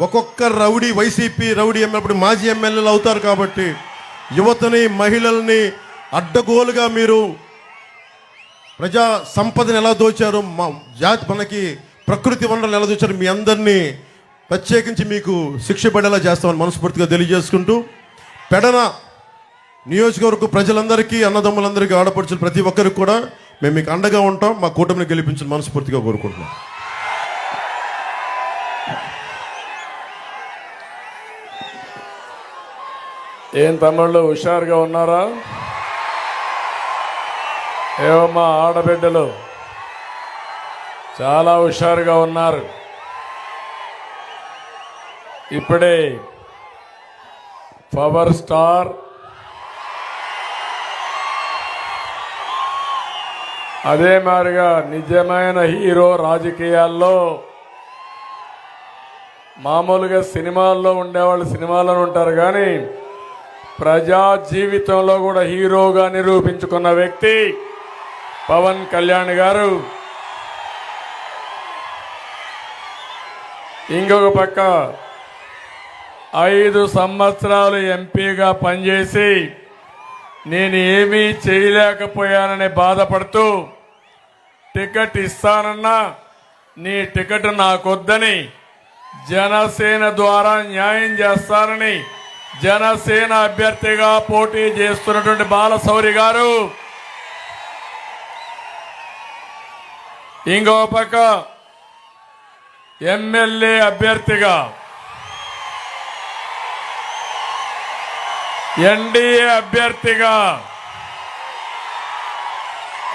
ఒక్కొక్క రౌడీ, వైసీపీ రౌడీ ఎమ్మెల్యే, మాజీ ఎమ్మెల్యేలు అవుతారు. కాబట్టి యువతని, మహిళల్ని అడ్డగోలుగా మీరు ప్రజా సంపదను ఎలా దోచారు, మా జాతి మనకి ప్రకృతి వనరులను ఎలా దోచారు, మీ అందరినీ ప్రత్యేకించి మీకు శిక్ష పడేలా చేస్తామని మనస్ఫూర్తిగా తెలియజేసుకుంటూ, పెడన నియోజకవర్గ ప్రజలందరికీ, అన్నదమ్ములందరికీ, ఆడపడుచులు ప్రతి ఒక్కరికి కూడా మేము మీకు అండగా ఉంటాం. మా కూటమిని గెలిపించని మనస్ఫూర్తిగా కోరుకుంటున్నాం. ఏం తమ్ముళ్ళు హుషారుగా ఉన్నారా? ఏమమ్మా ఆడబిడ్డలు చాలా హుషారుగా ఉన్నారు. ఇప్పుడే పవర్ స్టార్ అదే మాదిరిగా నిజమైన హీరో రాజకీయాల్లో మామూలుగా సినిమాల్లో ఉండేవాళ్ళు సినిమాల్లో ఉంటారు, కానీ ప్రజా జీవితంలో కూడా హీరోగా నిరూపించుకున్న వ్యక్తి పవన్ కళ్యాణ్ గారు. ఇంకొక పక్క 5 సంవత్సరాలు ఎంపీగా పనిచేసి నేను ఏమీ చేయలేకపోయానని బాధపడుతూ టికెట్ ఇస్తానన్నా నీ టికెట్ నాకొద్దని జనసేన ద్వారా న్యాయం చేస్తానని జనసేన అభ్యర్థిగా పోటీ చేస్తున్నటువంటి బాలశౌరి గారు, ఇంకో పక్క ఎమ్మెల్యే అభ్యర్థిగా ఎన్డీఏ అభ్యర్థిగా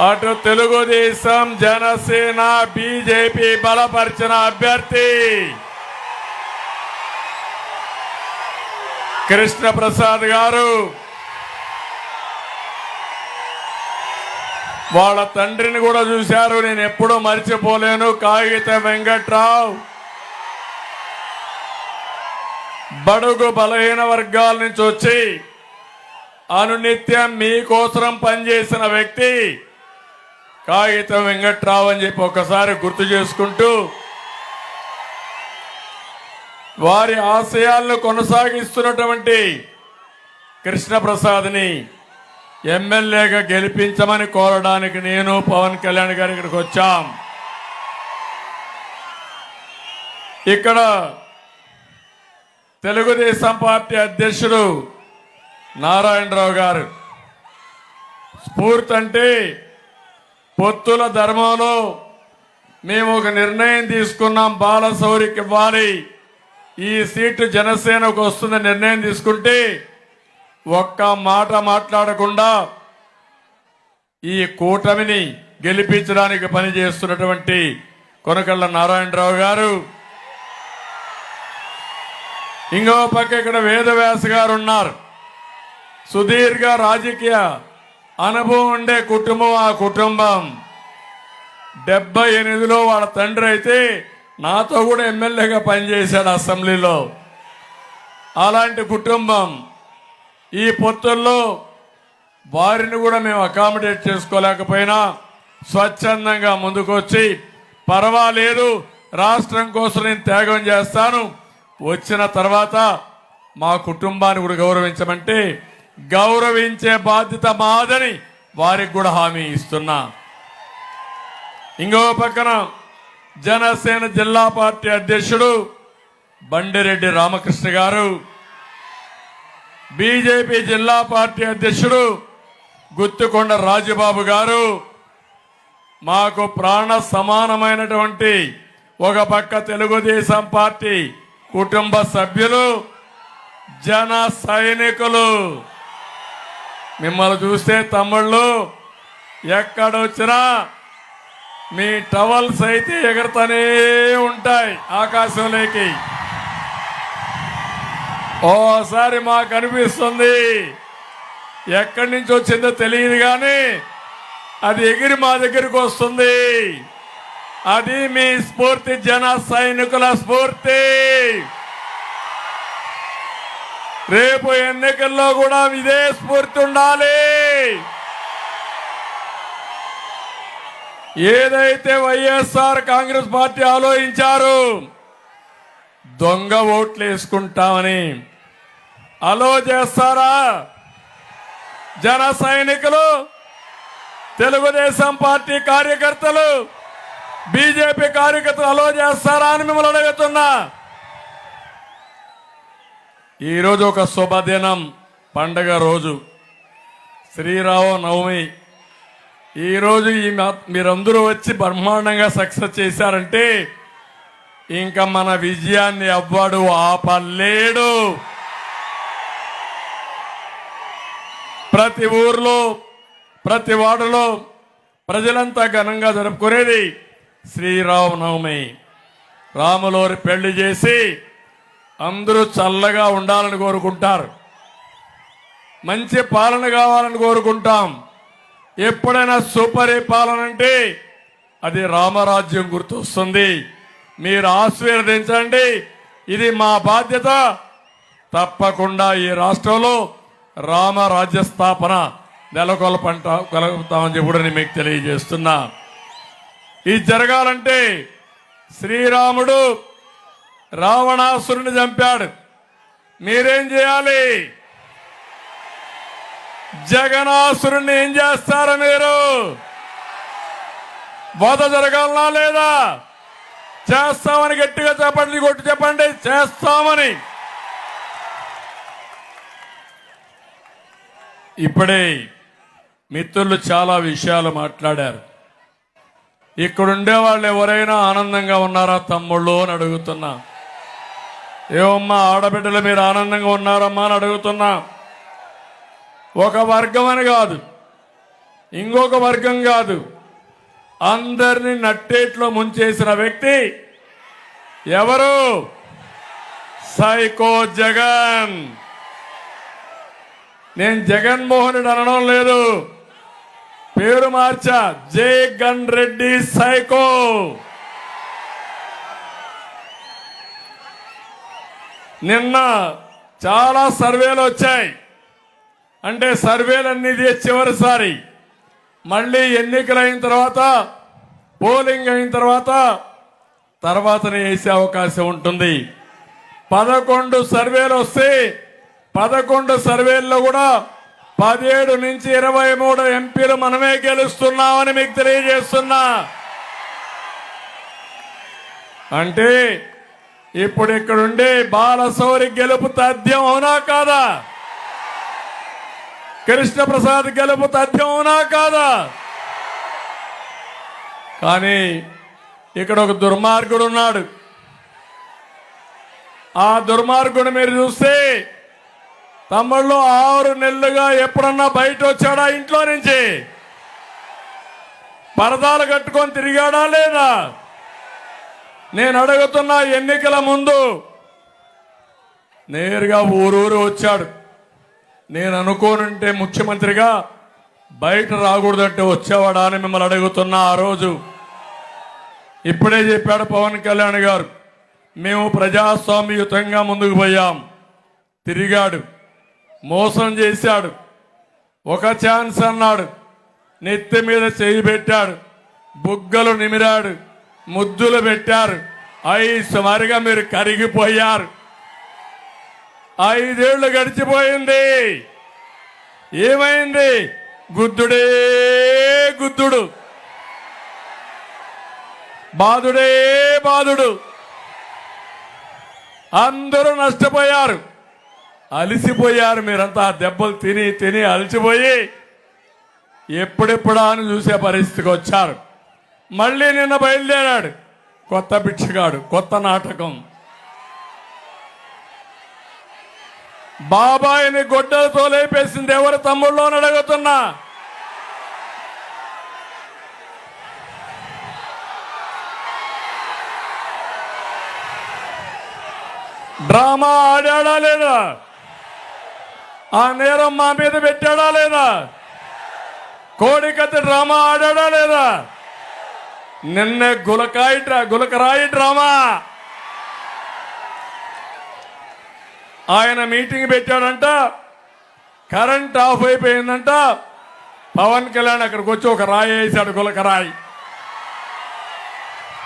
అటు తెలుగుదేశం జనసేన బీజేపీ బలపరిచిన అభ్యర్థి కృష్ణప్రసాద్ గారు. వాళ్ళ తండ్రిని కూడా చూశారు, నేను ఎప్పుడూ మర్చిపోలేను. కాగిత వెంకట్రావు బడుగు బలహీన వర్గాల నుంచి వచ్చి అనునిత్యం మీకోసం పనిచేసిన వ్యక్తి కాగిత వెంకట్రావు అని చెప్పి ఒకసారి గుర్తు చేసుకుంటూ వారి ఆశయాలను కొనసాగిస్తున్నటువంటి కృష్ణప్రసాద్ని ఎమ్మెల్యేగా గెలిపించమని కోరడానికి నేను పవన్ కళ్యాణ్ గారు ఇక్కడికి వచ్చాం. ఇక్కడ తెలుగుదేశం పార్టీ అధ్యక్షుడు నారాయణరావు గారు స్ఫూర్తి అంటే పొత్తుల ధర్మంలో మేము ఒక నిర్ణయం తీసుకున్నాం, బాలశౌరికి ఇవ్వాలి, ఈ సీటు జనసేనకు వస్తుందని నిర్ణయం తీసుకుంటే ఒక్క మాట మాట్లాడకుండా ఈ కూటమిని గెలిపించడానికి పనిచేస్తున్నటువంటి కొనకళ్ళ నారాయణరావు గారు, ఇంకో పక్క ఇక్కడ వేదవ్యాస గారు ఉన్నారు. సుదీర్ఘ రాజకీయ అనుభవం ఉండే కుటుంబం ఆ కుటుంబం. 78లో వాళ్ళ తండ్రి అయితే నాతో కూడా ఎమ్మెల్యేగా పనిచేశాడు అసెంబ్లీలో. అలాంటి కుటుంబం. ఈ పొత్తుల్లో వారిని కూడా మేము అకామిడేట్ చేసుకోలేకపోయినా స్వచ్ఛందంగా ముందుకొచ్చి పర్వాలేదు రాష్ట్రం కోసం నేను త్యాగం చేస్తాను, వచ్చిన తర్వాత మా కుటుంబాన్ని కూడా గౌరవించమంటే గౌరవించే బాధ్యత మాదని వారికి కూడా హామీ ఇస్తున్నా. ఇంకో పక్కన జనసేన జిల్లా పార్టీ అధ్యక్షుడు బండిరెడ్డి రామకృష్ణ గారు, బీజేపీ జిల్లా పార్టీ అధ్యక్షుడు గుత్తికొండ రాజబాబు గారు, మాకు ప్రాణ సమానమైనటువంటి ఒక పక్క తెలుగుదేశం పార్టీ కుటుంబ సభ్యులు, జన సైనికులు. మిమ్మల్ని చూస్తే తమ్ముళ్ళు ఎక్కడొచ్చినా మీ టవల్స్ అయితే ఎగురుతూనే ఉంటాయి ఆకాశంలోకి. ఓసారి మాకు అనిపిస్తుంది ఎక్కడి నుంచి వచ్చిందో తెలియదు కానీ అది ఎగిరి మా దగ్గరికి వస్తుంది. అది మీ స్ఫూర్తి, జన సైనికుల స్ఫూర్తి. రేపు ఎన్నికల్లో కూడా ఇదే స్ఫూర్తి ఉండాలి. ఏదైతే వైఎస్ఆర్ కాంగ్రెస్ పార్టీ ఆలోచించారు దొంగ ఓట్లు వేసుకుంటామని, అలో చేస్తారా జన సైనికులు? తెలుగుదేశం పార్టీ కార్యకర్తలు బీజేపీ కార్యకర్తలు అలో చేస్తారా అని మిమ్మల్ని అడుగుతున్నా. ఈరోజు ఒక శుభదినం, పండగ రోజు, శ్రీరామనవమి. ఈరోజు మీరందరూ వచ్చి బ్రహ్మాండంగా సక్సెస్ చేశారంటే ఇంకా మన విజయాన్ని ఎవ్వడు ఆపలేడు. ప్రతి ఊర్లో ప్రతి వార్డులో ప్రజలంతా ఘనంగా జరుపుకునేది శ్రీరామనవమి. రాములోరి పెళ్లి చేసి అందరూ చల్లగా ఉండాలని కోరుకుంటారు, మంచి పాలన కావాలని కోరుకుంటాం. ఎప్పుడైనా సూపర్ పాలన అంటే అది రామరాజ్యం గుర్తొస్తుంది. మీరు ఆశీర్వదించండి, ఇది మా బాధ్యత. తప్పకుండా ఈ రాష్ట్రంలో రామరాజ్య స్థాపన నెలకొల్పగలుగుతామని చెప్పి మీకు తెలియజేస్తున్నా. ఇది జరగాలంటే శ్రీరాముడు రావణాసురుని చంపాడు. మీరేం చేయాలి? జగనాసురుణ్ణి ఏం చేస్తారు? మీరు వధ జరగాలనా లేదా? చేస్తామని గట్టిగా చెప్పండి, కొట్టి చెప్పండి, చేస్తామని. ఇప్పుడే మిత్రులు చాలా విషయాలు మాట్లాడారు. ఇక్కడుండే వాళ్ళు ఎవరైనా ఆనందంగా ఉన్నారా తమ్ముళ్ళు అని అడుగుతున్నా. ఏమమ్మా ఆడబిడ్డలు మీరు ఆనందంగా ఉన్నారమ్మా అని అడుగుతున్నా. ఒక వర్గం అని కాదు, ఇంకొక వర్గం కాదు, అందరినీ నట్టేట్లో ముంచేసిన వ్యక్తి ఎవరు? సైకో జగన్. నేను జగన్మోహన్ రెడ్డి అనడం లేదు, పేరు మార్చా, జగన్ రెడ్డి సైకో. నిన్న చాలా సర్వేలు వచ్చాయి. అంటే సర్వేలన్నీ చివరిసారి మళ్ళీ ఎన్నికలైన తర్వాత, పోలింగ్ అయిన తర్వాతనే వేసే అవకాశం ఉంటుంది. 11 సర్వేలు వస్తే 11 సర్వేల్లో కూడా 17 నుంచి 23 ఎంపీలు మనమే గెలుస్తున్నామని మీకు తెలియజేస్తున్నా. అంటే ఇప్పుడు ఇక్కడుండే బాలశౌరి గెలుపు తథ్యం అవునా కాదా? కృష్ణప్రసాద్ గెలుపు తథ్యం అవునా కాదా? కానీ ఇక్కడ ఒక దుర్మార్గుడు ఉన్నాడు. ఆ దుర్మార్గుడు మీరు చూస్తే తమ్ముళ్ళు 6 నెలలుగా ఎప్పుడన్నా బయట వచ్చాడా? ఇంట్లో నుంచి పరదాలు కట్టుకొని తిరిగాడా లేదా? నేను అడుగుతున్నా, ఎన్నికల ముందు నేరుగా ఊరూరు వచ్చాడు. నేను అనుకోనంటే ముఖ్యమంత్రిగా బయట రాకూడదంటే వచ్చేవాడా అని మిమ్మల్ని అడుగుతున్నా. ఆ రోజు ఇప్పుడే చెప్పాడు పవన్ కళ్యాణ్ గారు, మేము ప్రజాస్వామ్యయుతంగా ముందుకు పోయాం. తిరిగాడు, మోసం చేశాడు, ఒక ఛాన్స్ అన్నాడు, నెత్తి మీద చేయి పెట్టాడు, బుగ్గలు నిమిరాడు, ముద్దులు పెట్టారు. 5 మరిగా మీరు కరిగిపోయారు. 5 ఏళ్లు గడిచిపోయింది. ఏమైంది? గుద్దుడే గుద్దుడు, బాధుడే బాధుడు. అందరూ నష్టపోయారు, అలిసిపోయారు. మీరంతా దెబ్బలు తిని తిని అలసిపోయి ఎప్పుడెప్పుడా అని చూసే పరిస్థితికి వచ్చారు. మళ్ళీ నిన్న బయలుదేరాడు కొత్త బిచ్చగాడు, కొత్త నాటకం. బాబాయిని గొడ్డలతో లేపేసింది ఎవరు తమ్ముళ్ళు అని అడుగుతున్నా. డ్రామా ఆడాడా లేదా? ఆ నేరం మా మీద పెట్టాడా లేదా? కోడికత్తి డ్రామా ఆడాడా లేదా? నిన్న గులకరాయి డ్రామా. ఆయన మీటింగ్ పెట్టాడంట, కరెంట్ ఆఫ్ అయిపోయిందంట. పవన్ కళ్యాణ్ అక్కడికి వచ్చి ఒక రాయి వేశాడు, గులకరాయి.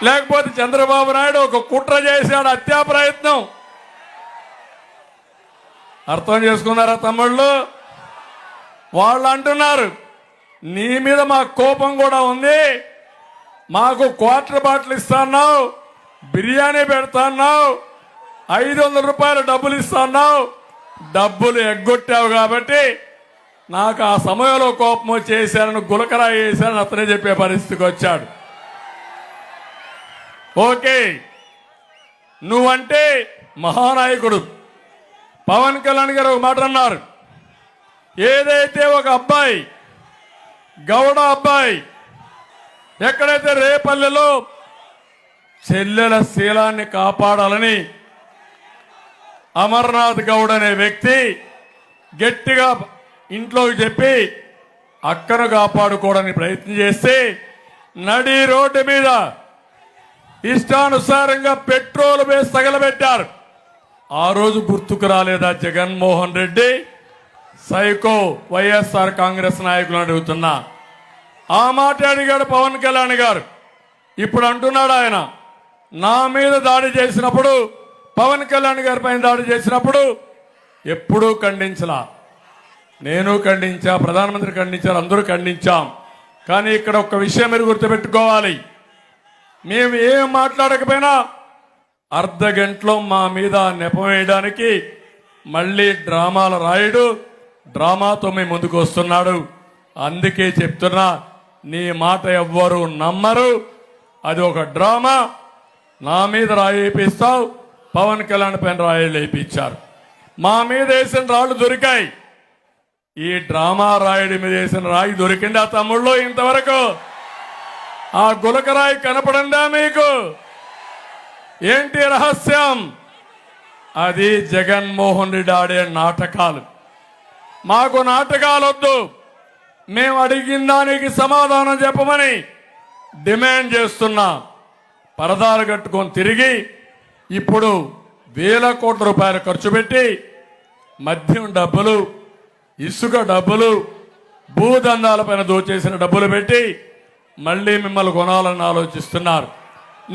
లేకపోతే చంద్రబాబు నాయుడు ఒక కుట్ర చేశాడు, హత్యా ప్రయత్నం. అర్థం చేసుకున్నారా తమ్ముళ్ళు? వాళ్ళు అంటున్నారు నీ మీద మా కోపం కూడా ఉంది. మాకు క్వార్టర్ బాటిల్ ఇస్తాన్నావు, బిర్యానీ పెడతాన్నావు, 500 రూపాయలు డబ్బులు ఇస్తాన్నావు, డబ్బులు ఎగ్గొట్టావు కాబట్టి నాకు ఆ సమయంలో కోపం వచ్చేసారని గులకరా వేశారని అతనే చెప్పే పరిస్థితికి వచ్చాడు. ఓకే, నువ్వంటే మహానాయకుడు. పవన్ కళ్యాణ్ గారు ఒక మాట అన్నారు, ఏదైతే ఒక అబ్బాయి గౌడ అబ్బాయి ఎక్కడైతే రేపల్లెలో చెల్లెల శీలాన్ని కాపాడాలని అమర్నాథ్ గౌడ్ అనే వ్యక్తి గట్టిగా ఇంట్లోకి చెప్పి అక్కను కాపాడుకోవడానికి ప్రయత్నం చేస్తే నడి రోడ్డు మీద ఇష్టానుసారంగా పెట్రోల్ వేసి తగలబెట్టారు. ఆ రోజు గుర్తుకు రాలేదా జగన్మోహన్ రెడ్డి? సైకో వైఎస్ఆర్ కాంగ్రెస్ నాయకులు అడుగుతున్నా. ఆ మాట అడిగాడు పవన్ కళ్యాణ్ గారు. ఇప్పుడు అంటున్నాడు ఆయన, నా మీద దాడి చేసినప్పుడు, పవన్ కళ్యాణ్ గారి పైన దాడి చేసినప్పుడు ఎప్పుడూ ఖండించలా. నేను ఖండించా, ప్రధానమంత్రి ఖండించారు, అందరూ ఖండించాం. కానీ ఇక్కడ ఒక విషయం మీరు గుర్తుపెట్టుకోవాలి, మేము ఏం మాట్లాడకపోయినా అర్ధ గంటలో మా మీద నెపం వేయడానికి మళ్ళీ డ్రామాలు రాయడు, డ్రామాతో మేము ముందుకు వస్తున్నాడు. అందుకే చెప్తున్నా, నీ మాట ఎవ్వరూ నమ్మరు, అది ఒక డ్రామా. నా మీద రాయి వేపిస్తావు, పవన్ కళ్యాణ్ పైన రాయిలు వేయించారు. మా మీద వేసిన రాళ్ళు దొరికాయి, ఈ డ్రామా రాయుడి మీద వేసిన రాయి దొరికింది ఆ తమ్ముళ్ళు ఇంతవరకు? ఆ గులకరాయి కనపడిందా మీకు? ఏంటి రహస్యం? అది జగన్మోహన్ రెడ్డి ఆడే నాటకాలు. మాకు నాటకాలు వద్దు, మేము అడిగిన దానికి సమాధానం చెప్పమని డిమాండ్ చేస్తున్నా. పరదాలు కట్టుకొని తిరిగి ఇప్పుడు వేల కోట్ల రూపాయలు ఖర్చు పెట్టి మద్యం డబ్బులు, ఇసుక డబ్బులు, భూదందాలపైన దోచేసిన డబ్బులు పెట్టి మళ్ళీ మిమ్మల్ని కొనాలని ఆలోచిస్తున్నారు.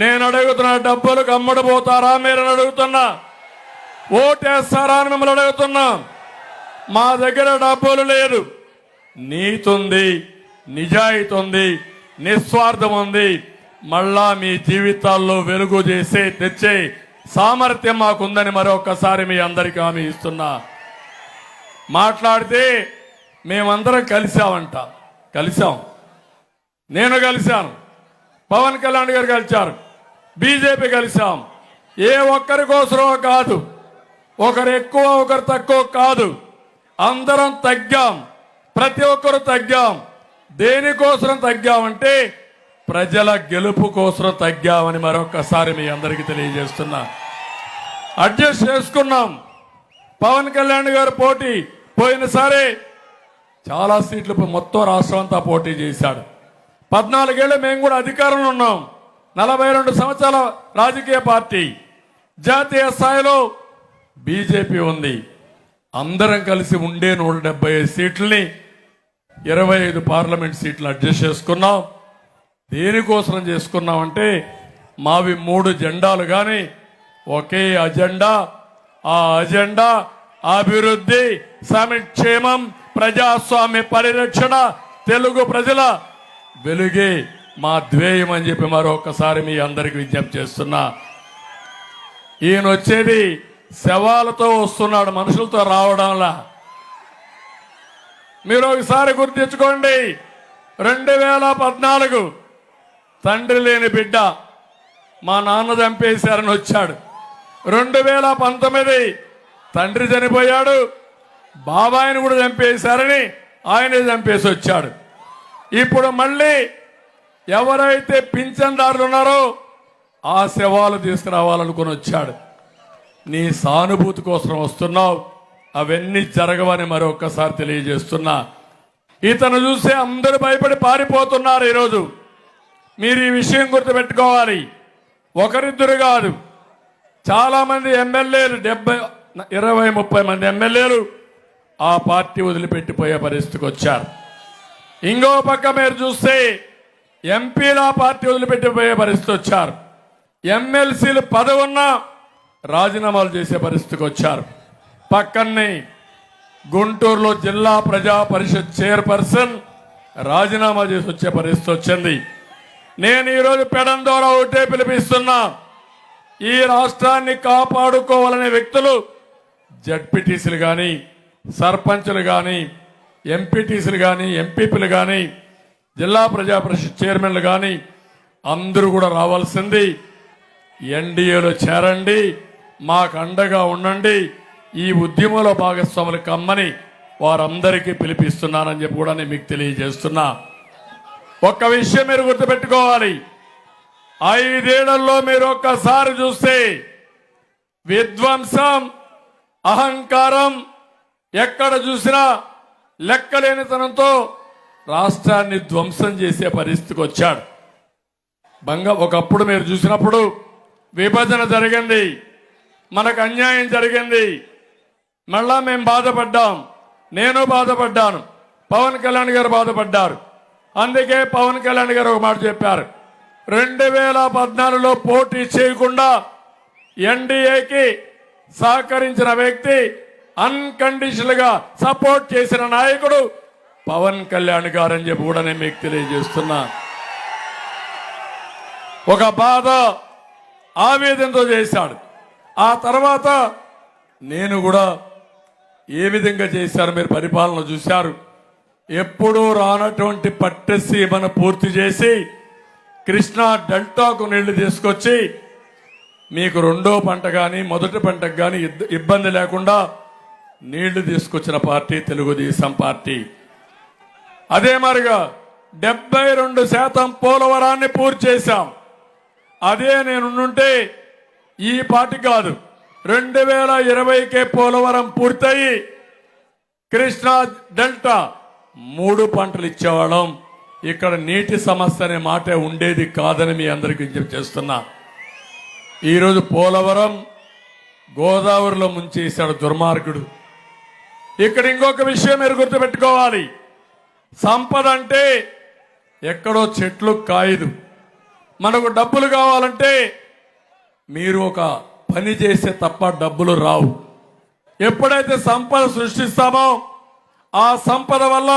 నేను అడుగుతున్న డబ్బులకు అమ్ముడుపోతారా మీరని అడుగుతున్నా, ఓటేస్తారా అని మిమ్మల్ని అడుగుతున్నా. మా దగ్గర డబ్బులు లేదు, నీతి ఉంది, నిజాయితీ ఉంది, నిస్వార్థం ఉంది. మళ్ళా మీ జీవితాల్లో వెలుగు తెచ్చే సామర్థ్యం మాకుందని మరొకసారి మీ అందరికీ హామీ ఇస్తున్నా. మాట్లాడితే మేమందరం కలిసామంట, కలిసాం. నేను కలిశాను, పవన్ కళ్యాణ్ గారు కలిశారు, బీజేపీ కలిశాం. ఏ ఒక్కరి కోసమో కాదు, ఒకరు ఎక్కువ ఒకరు తక్కువ కాదు, అందరం తగ్గాం, ప్రతి ఒక్కరు తగ్గాం. దేనికోసం తగ్గామంటే ప్రజల గెలుపు కోసం తగ్గామని మరొకసారి మీ అందరికీ తెలియజేస్తున్నా. అడ్జస్ట్ చేసుకున్నాం. పవన్ కళ్యాణ్ గారు పోటీ పోయినసారి చాలా సీట్లు మొత్తం రాష్ట్రం అంతా పోటీ చేశాడు. 14 ఏళ్ళు మేము కూడా అధికారంలో ఉన్నాం. 42 సంవత్సరాల రాజకీయ పార్టీ, జాతీయ స్థాయిలో బీజేపీ ఉంది. అందరం కలిసి ఉండే 175 సీట్లని 25 పార్లమెంట్ సీట్లు అడ్జస్ట్ చేసుకున్నాం. దేనికోసం చేసుకున్నామంటే మావి 3 జెండాలు కానీ ఒకే అజెండా. ఆ అజెండా అభివృద్ధి, సంక్షేమం, ప్రజాస్వామ్య పరిరక్షణ, తెలుగు ప్రజల వెలుగే మా ధ్యేయం అని చెప్పి మరొకసారి మీ అందరికి విజ్ఞప్తి చేస్తున్నా. ఈయన వచ్చేది శవాలతో వస్తున్నాడు, మనుషులతో రావడంలా. మీరు ఒకసారి గుర్తించుకోండి, 2014 తండ్రి లేని బిడ్డ మా నాన్న చంపేశారని వచ్చాడు. 2019 తండ్రి చనిపోయాడు, బాబాయిని కూడా చంపేశారని ఆయనే చంపేసి వచ్చాడు. ఇప్పుడు మళ్ళీ ఎవరైతే పింఛన్దారులు ఉన్నారో ఆ శవాలు తీసుకురావాలనుకుని వచ్చాడు. నీ సానుభూతి కోసం వస్తున్నావు, అవన్నీ జరగవని మరొకసారి తెలియజేస్తున్నా. ఇతను చూస్తే అందరూ భయపడి పారిపోతున్నారు. ఈరోజు మీరు ఈ విషయం గుర్తుపెట్టుకోవాలి. ఒకరిద్దరు కాదు, చాలా మంది ఎమ్మెల్యేలు, 20-30 మంది ఎమ్మెల్యేలు ఆ పార్టీ వదిలిపెట్టిపోయే పరిస్థితికి వచ్చారు. ఇంకో పక్క మీరు చూస్తే ఎంపీలు ఆ పార్టీ వదిలిపెట్టిపోయే పరిస్థితి వచ్చారు. ఎమ్మెల్సీలు పదవి ఉన్నా రాజీనామాలు చేసే పరిస్థితికి వచ్చారు. పక్కనే గుంటూరులో జిల్లా ప్రజా పరిషత్ చైర్పర్సన్ రాజీనామా చేసి వచ్చే పరిస్థితి వచ్చింది. నేను ఈరోజు పెడం ద్వారా ఒకటే పిలిపిస్తున్నా, ఈ రాష్ట్రాన్ని కాపాడుకోవాలనే వ్యక్తులు జడ్పీటీసీలు కానీ, సర్పంచులు కానీ, ఎంపీటీసీలు కానీ, ఎంపీపీలు కానీ, జిల్లా ప్రజా పరిషత్ చైర్మన్లు కానీ అందరూ కూడా రావాల్సింది. ఎన్డీఏలో చేరండి, మాకు అండగా ఉండండి, ఈ ఉద్యమంలో భాగస్వాములు కమ్మని వారందరికీ పిలిపిస్తున్నానని చెప్పి కూడా నేను మీకు తెలియజేస్తున్నా. ఒక్క విషయం మీరు గుర్తుపెట్టుకోవాలి, 5 ఏళ్లలో మీరు ఒక్కసారి చూస్తే విధ్వంసం, అహంకారం, ఎక్కడ చూసినా లెక్కలేనితనంతో రాష్ట్రాన్ని ధ్వంసం చేసే పరిస్థితికి వచ్చాడు. ఒకప్పుడు మీరు చూసినప్పుడు విభజన జరిగింది, మనకు అన్యాయం జరిగింది, మళ్ళా మేము బాధపడ్డాం, నేను బాధపడ్డాను, పవన్ కళ్యాణ్ గారు బాధపడ్డారు. అందుకే పవన్ కళ్యాణ్ గారు ఒక మాట చెప్పారు, 2014లో పోటీ చేయకుండా ఎన్డీఏకి సహకరించిన వ్యక్తి, అన్కండిషనల్ గా సపోర్ట్ చేసిన నాయకుడు పవన్ కళ్యాణ్ గారు అని చెప్పి కూడా నేను మీకు తెలియజేస్తున్నా. ఒక బాధ ఆవేదనతో చేశాడు. ఆ తర్వాత నేను కూడా ఏ విధంగా చేశారు మీరు పరిపాలన చూశారు. ఎప్పుడూ రానటువంటి పట్టసీమను పూర్తి చేసి కృష్ణా డెల్టాకు నీళ్లు తీసుకొచ్చి మీకు రెండో పంట కానీ మొదటి పంటకు కానీ ఇబ్బంది లేకుండా నీళ్లు తీసుకొచ్చిన పార్టీ తెలుగుదేశం పార్టీ. అదే మరిగా 72% పోలవరాన్ని పూర్తి చేశాం. అదే నేనుంటే ఈ పార్టీ కాదు, 2020కే పోలవరం పూర్తయి కృష్ణా డెల్టా 3 పంటలు ఇచ్చేవాళ్ళం. ఇక్కడ నీటి సమస్య అనే మాటే ఉండేది కాదని మీ అందరికీ విజ్ఞప్తి చేస్తున్నా. ఈరోజు పోలవరం గోదావరిలో ముంచేశాడు దుర్మార్గుడు. ఇక్కడ ఇంకొక విషయం మీరు గుర్తుపెట్టుకోవాలి, సంపద అంటే ఎక్కడో చెట్లు కాయదు. మనకు డబ్బులు కావాలంటే మీరు ఒక పని చేస్తే తప్ప డబ్బులు రావు. ఎప్పుడైతే సంపద సృష్టిస్తామో ఆ సంపద వల్ల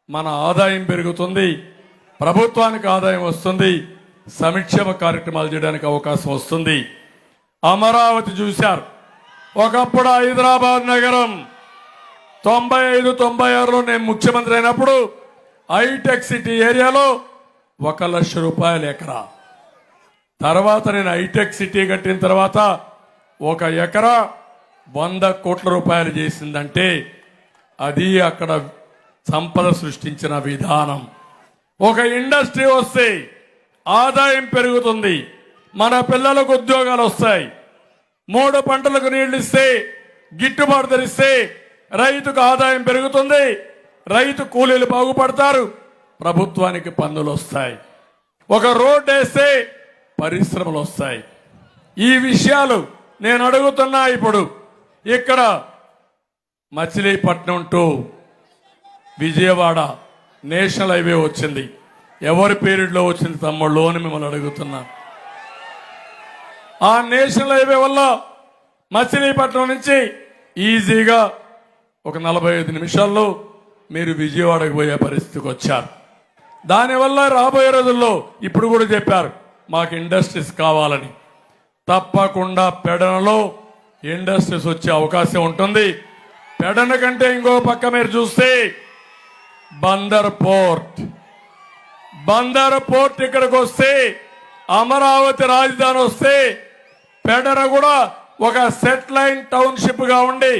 మన ఆదాయం పెరుగుతుంది, ప్రభుత్వానికి ఆదాయం వస్తుంది, సంక్షేమ కార్యక్రమాలు చేయడానికి అవకాశం వస్తుంది. అమరావతి చూశారు, ఒకప్పుడు హైదరాబాద్ నగరం 95-96లో నేను ముఖ్యమంత్రి అయినప్పుడు హైటెక్ సిటీ ఏరియాలో 1 లక్ష రూపాయలు ఎకరా. తర్వాత నేను హైటెక్ సిటీ కట్టిన తర్వాత 1 ఎకరా 100 కోట్ల రూపాయలు చేసిందంటే అది అక్కడ సంపద సృష్టించిన విధానం. ఒక ఇండస్ట్రీ వస్తే ఆదాయం పెరుగుతుంది, మన పిల్లలకు ఉద్యోగాలు వస్తాయి, 3 పంటలకు నీళ్లు ఇస్తే గిట్టుబాటు ధరిస్తే రైతుకు ఆదాయం పెరుగుతుంది, రైతు కూలీలు బాగుపడతారు, ప్రభుత్వానికి పన్నులు వస్తాయి, ఒక రోడ్డు వేస్తే పరిశ్రమలు వస్తాయి. ఈ విషయాలు నేను అడుగుతున్నా. ఇప్పుడు ఇక్కడ Machilipatnam to Vijayawada national highway వచ్చింది, ఎవరి పీరియడ్లో వచ్చింది తమ్ముళ్ళు అని మిమ్మల్ని అడుగుతున్నా. ఆ నేషనల్ హైవే వల్ల మచిలీపట్నం నుంచి ఈజీగా ఒక 45 నిమిషాల్లో మీరు విజయవాడకు పోయే పరిస్థితికి వచ్చారు. దానివల్ల రాబోయే రోజుల్లో ఇప్పుడు కూడా చెప్పారు మాకు ఇండస్ట్రీస్ కావాలని. తప్పకుండా పెడనలో ఇండస్ట్రీస్ వచ్చే అవకాశం ఉంటుంది. పెడన కంటే ఇంకో పక్క మీరు చూస్తే బందర్ పోర్ట్ ఇక్కడికి వస్తే, అమరావతి రాజధాని వస్తే పెడన కూడా ఒక సెటిలైన్ టౌన్షిప్ గా ఉండి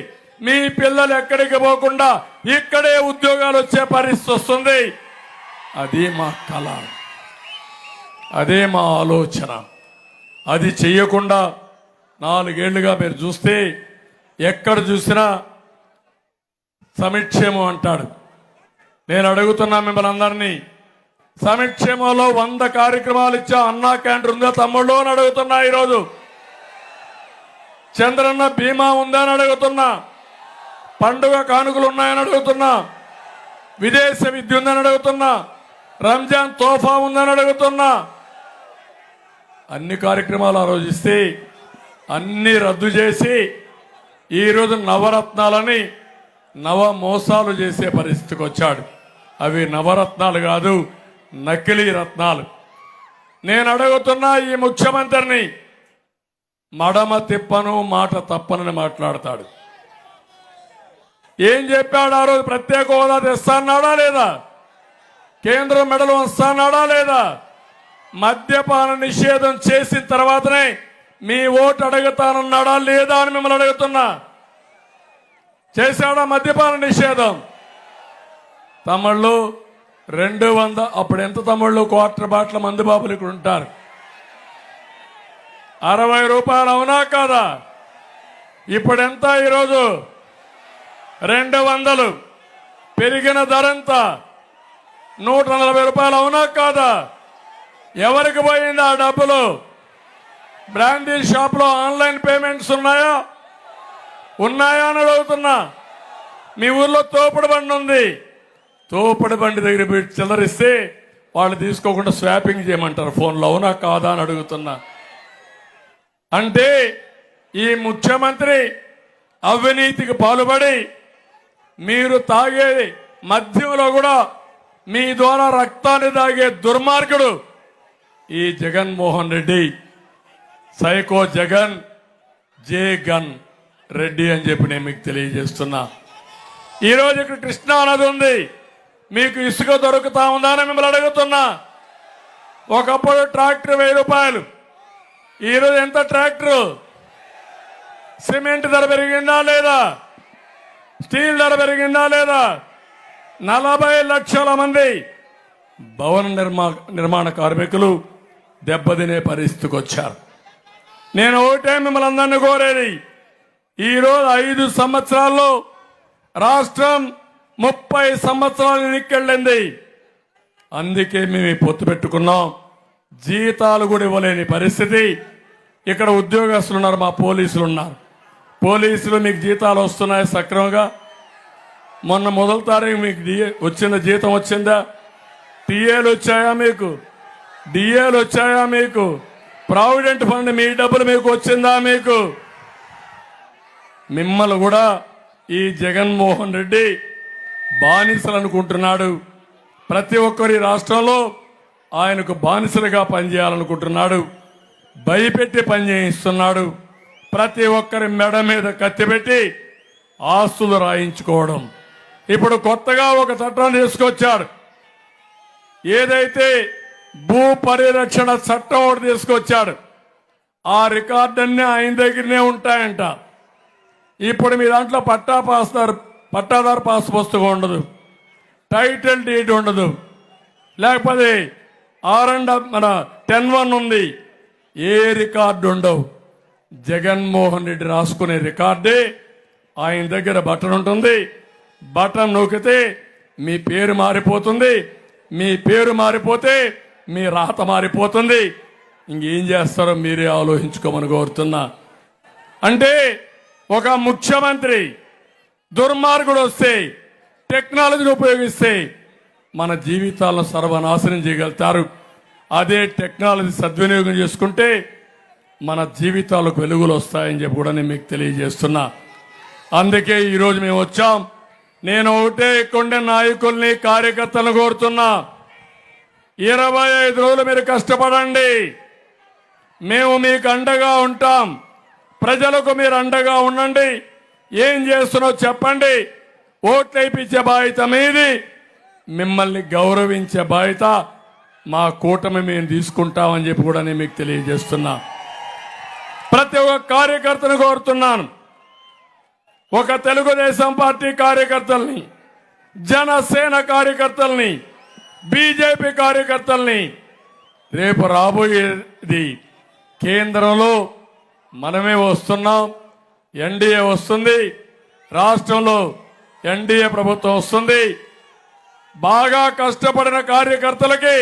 మీ పిల్లలు ఎక్కడికి పోకుండా ఇక్కడే ఉద్యోగాలు వచ్చే పరిస్థితి వస్తుంది. అది మా కళ, అదే మా ఆలోచన. అది చెయ్యకుండా 4 ఏళ్లుగా మీరు చూస్తే ఎక్కడ చూసినా సంక్షేమం అంటాడు. నేను అడుగుతున్నా మిమ్మల్ని అందరినీ, సంక్షేమంలో 100 కార్యక్రమాలు ఇచ్చా, అన్నా క్యాంటీన్ ఉందా తమ్ముళ్ళు అని అడుగుతున్నా. ఈరోజు చంద్రన్న బీమా ఉందా అని అడుగుతున్నా, పండుగ కానుకలు ఉన్నాయని అడుగుతున్నా, విదేశ విద్య ఉందని అడుగుతున్నా, రంజాన్ తోఫా ఉందని అడుగుతున్నా. అన్ని కార్యక్రమాలు ఆలోచిస్తే అన్ని రద్దు చేసి ఈరోజు నవరత్నాలని నవ మోసాలు చేసే పరిస్థితికి వచ్చాడు. అవి నవరత్నాలు కాదు, నకిలీ రత్నాలు. నేను అడుగుతున్నా ఈ ముఖ్యమంత్రిని, మడమ తిప్పను మాట తప్పనని మాట్లాడతాడు. ఏం చెప్పాడు ఆ రోజు? ప్రత్యేక హోదా తెస్తాన్నాడా లేదా? కేంద్రం మెడలు వస్తాన్నాడా లేదా? మద్యపాన నిషేధం చేసిన తర్వాతనే మీ ఓటు అడుగుతానన్నాడా లేదా అని మిమ్మల్ని అడుగుతున్నా. చేశాడా మద్యపాన నిషేధం? తమిళ్ళు 200, అప్పుడు ఎంత తమిళ్ళు? క్వార్టర్ బాటిల్ మందు బాబులు ఇక్కడ ఉంటారు. 60 రూపాయలు, అవునా కాదా? ఇప్పుడు ఎంత? ఈరోజు 200. పెరిగిన ధర ఎంత? 140 రూపాయలు, అవునా కాదా? ఎవరికి పోయింది ఆ డబ్బులు? బ్రాండీ షాప్ లో ఆన్లైన్ పేమెంట్స్ ఉన్నాయా అని అడుగుతున్నా. మీ ఊర్లో తోపుడు బండి ఉంది, తోపుడు బండి దగ్గర పెట్టి చిల్లరిస్తే వాళ్ళు తీసుకోకుండా స్వాపింగ్ చేయమంటారు ఫోన్లో, అవునా కాదా అని అడుగుతున్నా. అంటే ఈ ముఖ్యమంత్రి అవినీతికి పాల్పడి మీరు తాగే మద్యంలో కూడా మీ ద్వారా రక్తాన్ని తాగే దుర్మార్గుడు ఈ జగన్మోహన్ రెడ్డి. సైకో జగన్, జగన్ రెడ్డి అని చెప్పి నేను మీకు తెలియజేస్తున్నా. ఈరోజు ఇక్కడ కృష్ణా నది ఉంది, మీకు ఇసుక దొరుకుతా ఉందా అని మిమ్మల్ని అడుగుతున్నా. ఒకప్పుడు ట్రాక్టర్ 1000 రూపాయలు, ఈరోజు ఎంత ట్రాక్టరు? సిమెంట్ ధర పెరిగిందా లేదా? స్టీల్ ధర పెరిగిందా లేదా? 40 లక్షల మంది భవన నిర్మాణ కార్మికులు దెబ్బతినే పరిస్థితికి వచ్చారు. నేను ఒకటే మిమ్మల్ని అందరినీ కోరేది, ఈరోజు 5 సంవత్సరాల్లో రాష్ట్రం 30 సంవత్సరాలు వెనక్కెళ్ళింది. అందుకే మేము ఈ పొత్తు పెట్టుకున్నాం. జీతాలు కూడా ఇవ్వలేని పరిస్థితి. ఇక్కడ ఉద్యోగస్తులు ఉన్నారు, మా పోలీసులు ఉన్నారు. పోలీసులు మీకు జీతాలు వస్తున్నాయి సక్రమంగా? మొన్న మొదటి తారీఖు మీకు వచ్చిన జీతం వచ్చిందా? టీఏలు వచ్చాయా మీకు? డిఏలు వచ్చాయా మీకు? ప్రావిడెంట్ ఫండ్ మీ డబ్బులు మీకు వచ్చిందా మీకు? మిమ్మల్ని కూడా ఈ జగన్మోహన్ రెడ్డి బానిసలు అనుకుంటున్నాడు. ప్రతి ఒక్కరి రాష్ట్రంలో ఆయనకు బానిసలుగా పనిచేయాలనుకుంటున్నాడు. భయపెట్టి పనిచేయిస్తున్నాడు. ప్రతి ఒక్కరి మెడ మీద కత్తిపెట్టి ఆస్తులు రాయించుకోవడం. ఇప్పుడు కొత్తగా ఒక చట్టం తీసుకొచ్చాడు. ఏదైతే భూ పరిరక్షణ చట్టం ఒకటి తీసుకొచ్చాడు. ఆ రికార్డన్నీ ఆయన దగ్గరనే ఉంటాయంట. ఇప్పుడు మీ దాంట్లో పట్టాదారు పాస్ పుస్తకం ఉండదు, టైటిల్ డీడ్ ఉండదు, లేకపోతే మన 10(1) ఉంది, ఏ రికార్డు ఉండవు. జగన్మోహన్ రెడ్డి రాసుకునే రికార్డే ఆయన దగ్గర బటన్ ఉంటుంది. బటన్ నొక్కితే మీ పేరు మారిపోతుంది. మీ పేరు మారిపోతే మీ రాత మారిపోతుంది. ఇంకేం చేస్తారో మీరే ఆలోచించుకోమని కోరుతున్నా. అంటే ఒక ముఖ్యమంత్రి దుర్మార్గుడు వస్తే, టెక్నాలజీని ఉపయోగిస్తే మన జీవితాలను సర్వనాశనం చేయగలుగుతారు. అదే టెక్నాలజీ సద్వినియోగం చేసుకుంటే మన జీవితాలకు వెలుగులు వస్తాయని చెప్పి కూడా నేను మీకు తెలియజేస్తున్నా. అందుకే ఈరోజు మేము వచ్చాం. నేను ఒకటే కొండ నాయకుల్ని, కార్యకర్తలను కోరుతున్నా, 25 రోజులు మీరు కష్టపడండి. మేము మీకు అండగా ఉంటాం. ప్రజలకు మీరు అండగా ఉండండి. ఏం చేస్తున్నారో చెప్పండి. ఓట్లు వేయించే బాధ్యత మీది. మిమ్మల్ని గౌరవించే బాధ్యత మా కూటమి మేము తీసుకుంటామని చెప్పి కూడా నేను మీకు తెలియజేస్తున్నా. ప్రతి ఒక్క కార్యకర్తను కోరుతున్నాను, ఒక తెలుగుదేశం పార్టీ కార్యకర్తల్ని, జనసేన కార్యకర్తల్ని, బీజేపీ కార్యకర్తల్ని, రేపు రాబోయేది కేంద్రంలో మనమే వస్తున్నాం. ఎన్డీఏ వస్తుంది, రాష్ట్రంలో ఎన్డీఏ ప్రభుత్వం వస్తుంది. బాగా కష్టపడిన కార్యకర్తలకి,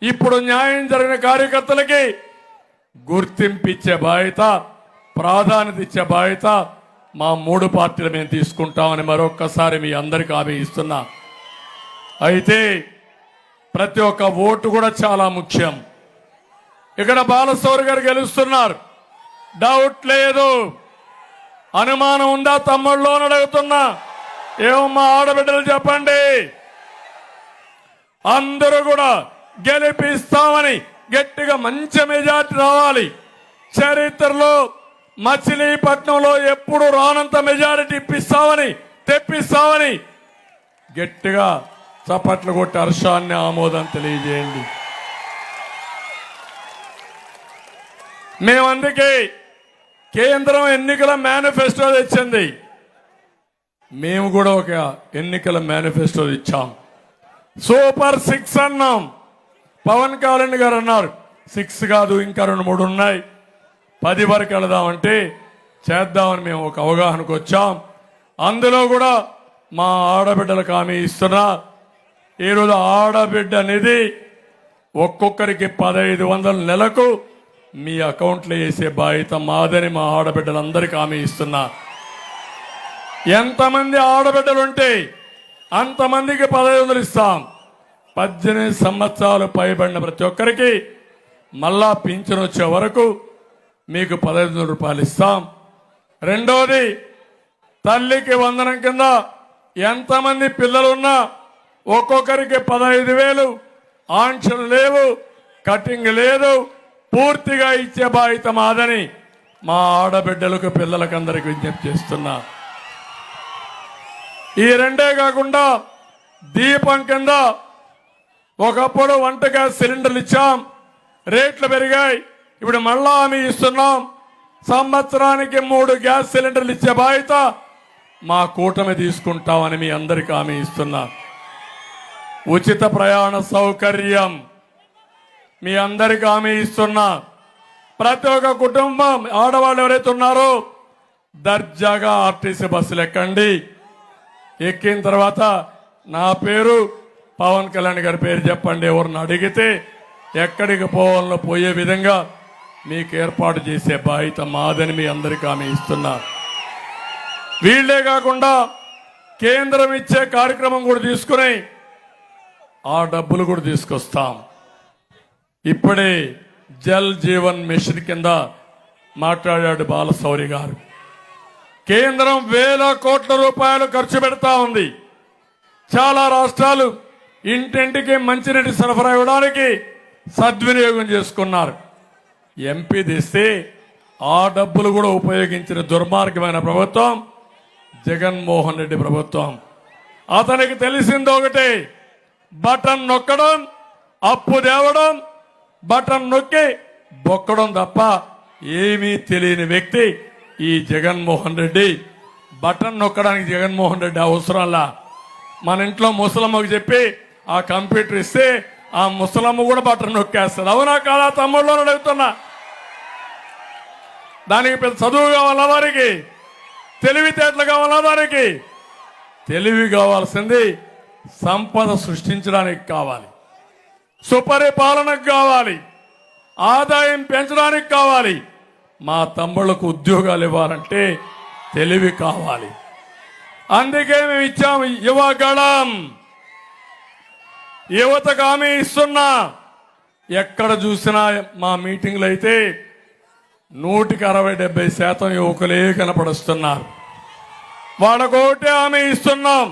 ఇప్పుడు న్యాయం జరిగిన కార్యకర్తలకి గుర్తింపిచ్చే బాధ్యత, ప్రాధాన్యత ఇచ్చే బాధ్యత మా 3 పార్టీలు మేము తీసుకుంటామని మరొక్కసారి మీ అందరికీ హామీ ఇస్తున్నా. అయితే ప్రతి ఒక్క ఓటు కూడా చాలా ముఖ్యం. ఇక్కడ బాలశౌరి గారు గెలుస్తున్నారు, డౌట్ లేదు. అనుమానం ఉందా తమ్ముళ్ళు అని అడుగుతున్నా. ఏమమ్మా ఆడబిడ్డలు చెప్పండి, అందరూ కూడా గెలిపిస్తామని గట్టిగా మంచి మెజార్టీ రావాలి. చరిత్రలో మచిలీపట్నంలో ఎప్పుడు రానంత మెజారిటీ తెప్పిస్తామని గట్టిగా చప్పట్లు కొట్టి హర్షాన్ని ఆమోదం తెలియజేయండి. మేమందుకే కేంద్రం ఎన్నికల మేనిఫెస్టో తెచ్చింది. మేము కూడా ఒక ఎన్నికల మేనిఫెస్టో ఇచ్చాం. సూపర్ 6 అన్నాం. పవన్ కళ్యాణ్ గారు అన్నారు 6 కాదు ఇంకా 2-3 ఉన్నాయి, 10 వరకు వెళదామంటే చేద్దామని మేము ఒక అవగాహనకు వచ్చాం. అందులో కూడా మా ఆడబిడ్డలకు హామీ ఇస్తున్నా. ఈరోజు ఆడబిడ్డ అనేది ఒక్కొక్కరికి 1500 నెలకు మీ అకౌంట్లో వేసే బాధ్యత మాదని మా ఆడబిడ్డలందరికీ హామీ ఇస్తున్నా. ఎంతమంది ఆడబిడ్డలుంటే అంతమందికి 1500 ఇస్తాం. 18 సంవత్సరాలు పైబడిన ప్రతి ఒక్కరికి మళ్ళా పింఛను వచ్చే వరకు మీకు 1500 రూపాయలు ఇస్తాం. రెండోది, తల్లికి వందనం కింద ఎంతమంది పిల్లలున్నా ఒక్కొక్కరికి 15,000. ఆంక్షలు లేవు, కటింగ్ లేదు, పూర్తిగా ఇచ్చే బాధ్యత మాదని మా ఆడబిడ్డలకు పిల్లలకు అందరికి విజ్ఞప్తి చేస్తున్నా. ఈ రెండే కాకుండా దీపం కింద ఒకప్పుడు వంట గ్యాస్ సిలిండర్లు ఇచ్చాం, రేట్లు పెరిగాయి. ఇప్పుడు మళ్ళా హామీ ఇస్తున్నాం. సంవత్సరానికి 3 గ్యాస్ సిలిండర్లు ఇచ్చే బాధ్యత మా కూటమి తీసుకుంటామని మీ అందరికీ హామీ ఇస్తున్నా. ఉచిత ప్రయాణ సౌకర్యం మీ అందరికీ హామీ ఇస్తున్నా. ప్రతి ఒక్క కుటుంబం ఆడవాళ్ళు ఎవరైతే ఉన్నారో దర్జాగా ఆర్టీసీ బస్సులు ఎక్కండి. ఎక్కిన తర్వాత నా పేరు, పవన్ కళ్యాణ్ గారి పేరు చెప్పండి. ఎవరిని అడిగితే ఎక్కడికి పోవాలో పోయే విధంగా మీకు ఏర్పాటు చేసే బాధ్యత మాదని మీ అందరికీ హామీ ఇస్తున్నా. వీళ్లే కాకుండా కేంద్రం ఇచ్చే కార్యక్రమం కూడా తీసుకుని ఆ డబ్బులు కూడా తీసుకొస్తాం. ఇప్పుడే జల్ జీవన్ మిషన్ కింద మాట్లాడాడు బాలశౌరి గారు. కేంద్రం 1000 కోట్ల రూపాయలు ఖర్చు పెడతా ఉంది. చాలా రాష్ట్రాలు ఇంటింటికి మంచినీటి సరఫరా ఇవ్వడానికి సద్వినియోగం చేసుకున్నారు. ఎంపీ తెస్తే ఆ డబ్బులు కూడా ఉపయోగించిన దుర్మార్గమైన ప్రభుత్వం జగన్మోహన్ రెడ్డి ప్రభుత్వం. అతనికి తెలిసింది ఒకటే, బటన్ నొక్కడం, అప్పు తేవడం, బటన్ నొక్కి బొక్కడం తప్ప ఏమీ తెలియని వ్యక్తి ఈ జగన్మోహన్ రెడ్డి. బటన్ నొక్కడానికి జగన్మోహన్ రెడ్డి అవసరంలా. మన ఇంట్లో ముసలమ్మకు చెప్పి ఆ కంప్యూటర్ ఇస్తే ఆ ముసలమ్మ కూడా బటన్ నొక్కేస్తుంది. అవునా కాదా తమ్ముళ్ళు అడుగుతున్నా. దానికి పెద్ద చదువు కావాలా వారికి, తెలివితేటలు కావాలా వారికి? తెలివి కావాల్సింది సంపద సృష్టించడానికి కావాలి, సుపరిపాలనకు కావాలి, ఆదాయం పెంచడానికి కావాలి. మా తమ్ముళ్లకు ఉద్యోగాలు ఇవ్వాలంటే తెలివి కావాలి. అందుకే మేము ఇచ్చాము యువగళం. యువతకు హామీ ఇస్తున్నా. ఎక్కడ చూసినా మా మీటింగ్లు అయితే 160-70% యువకులే కనపడుస్తున్నారు. వాళ్ళకోటే హామీ ఇస్తున్నాం.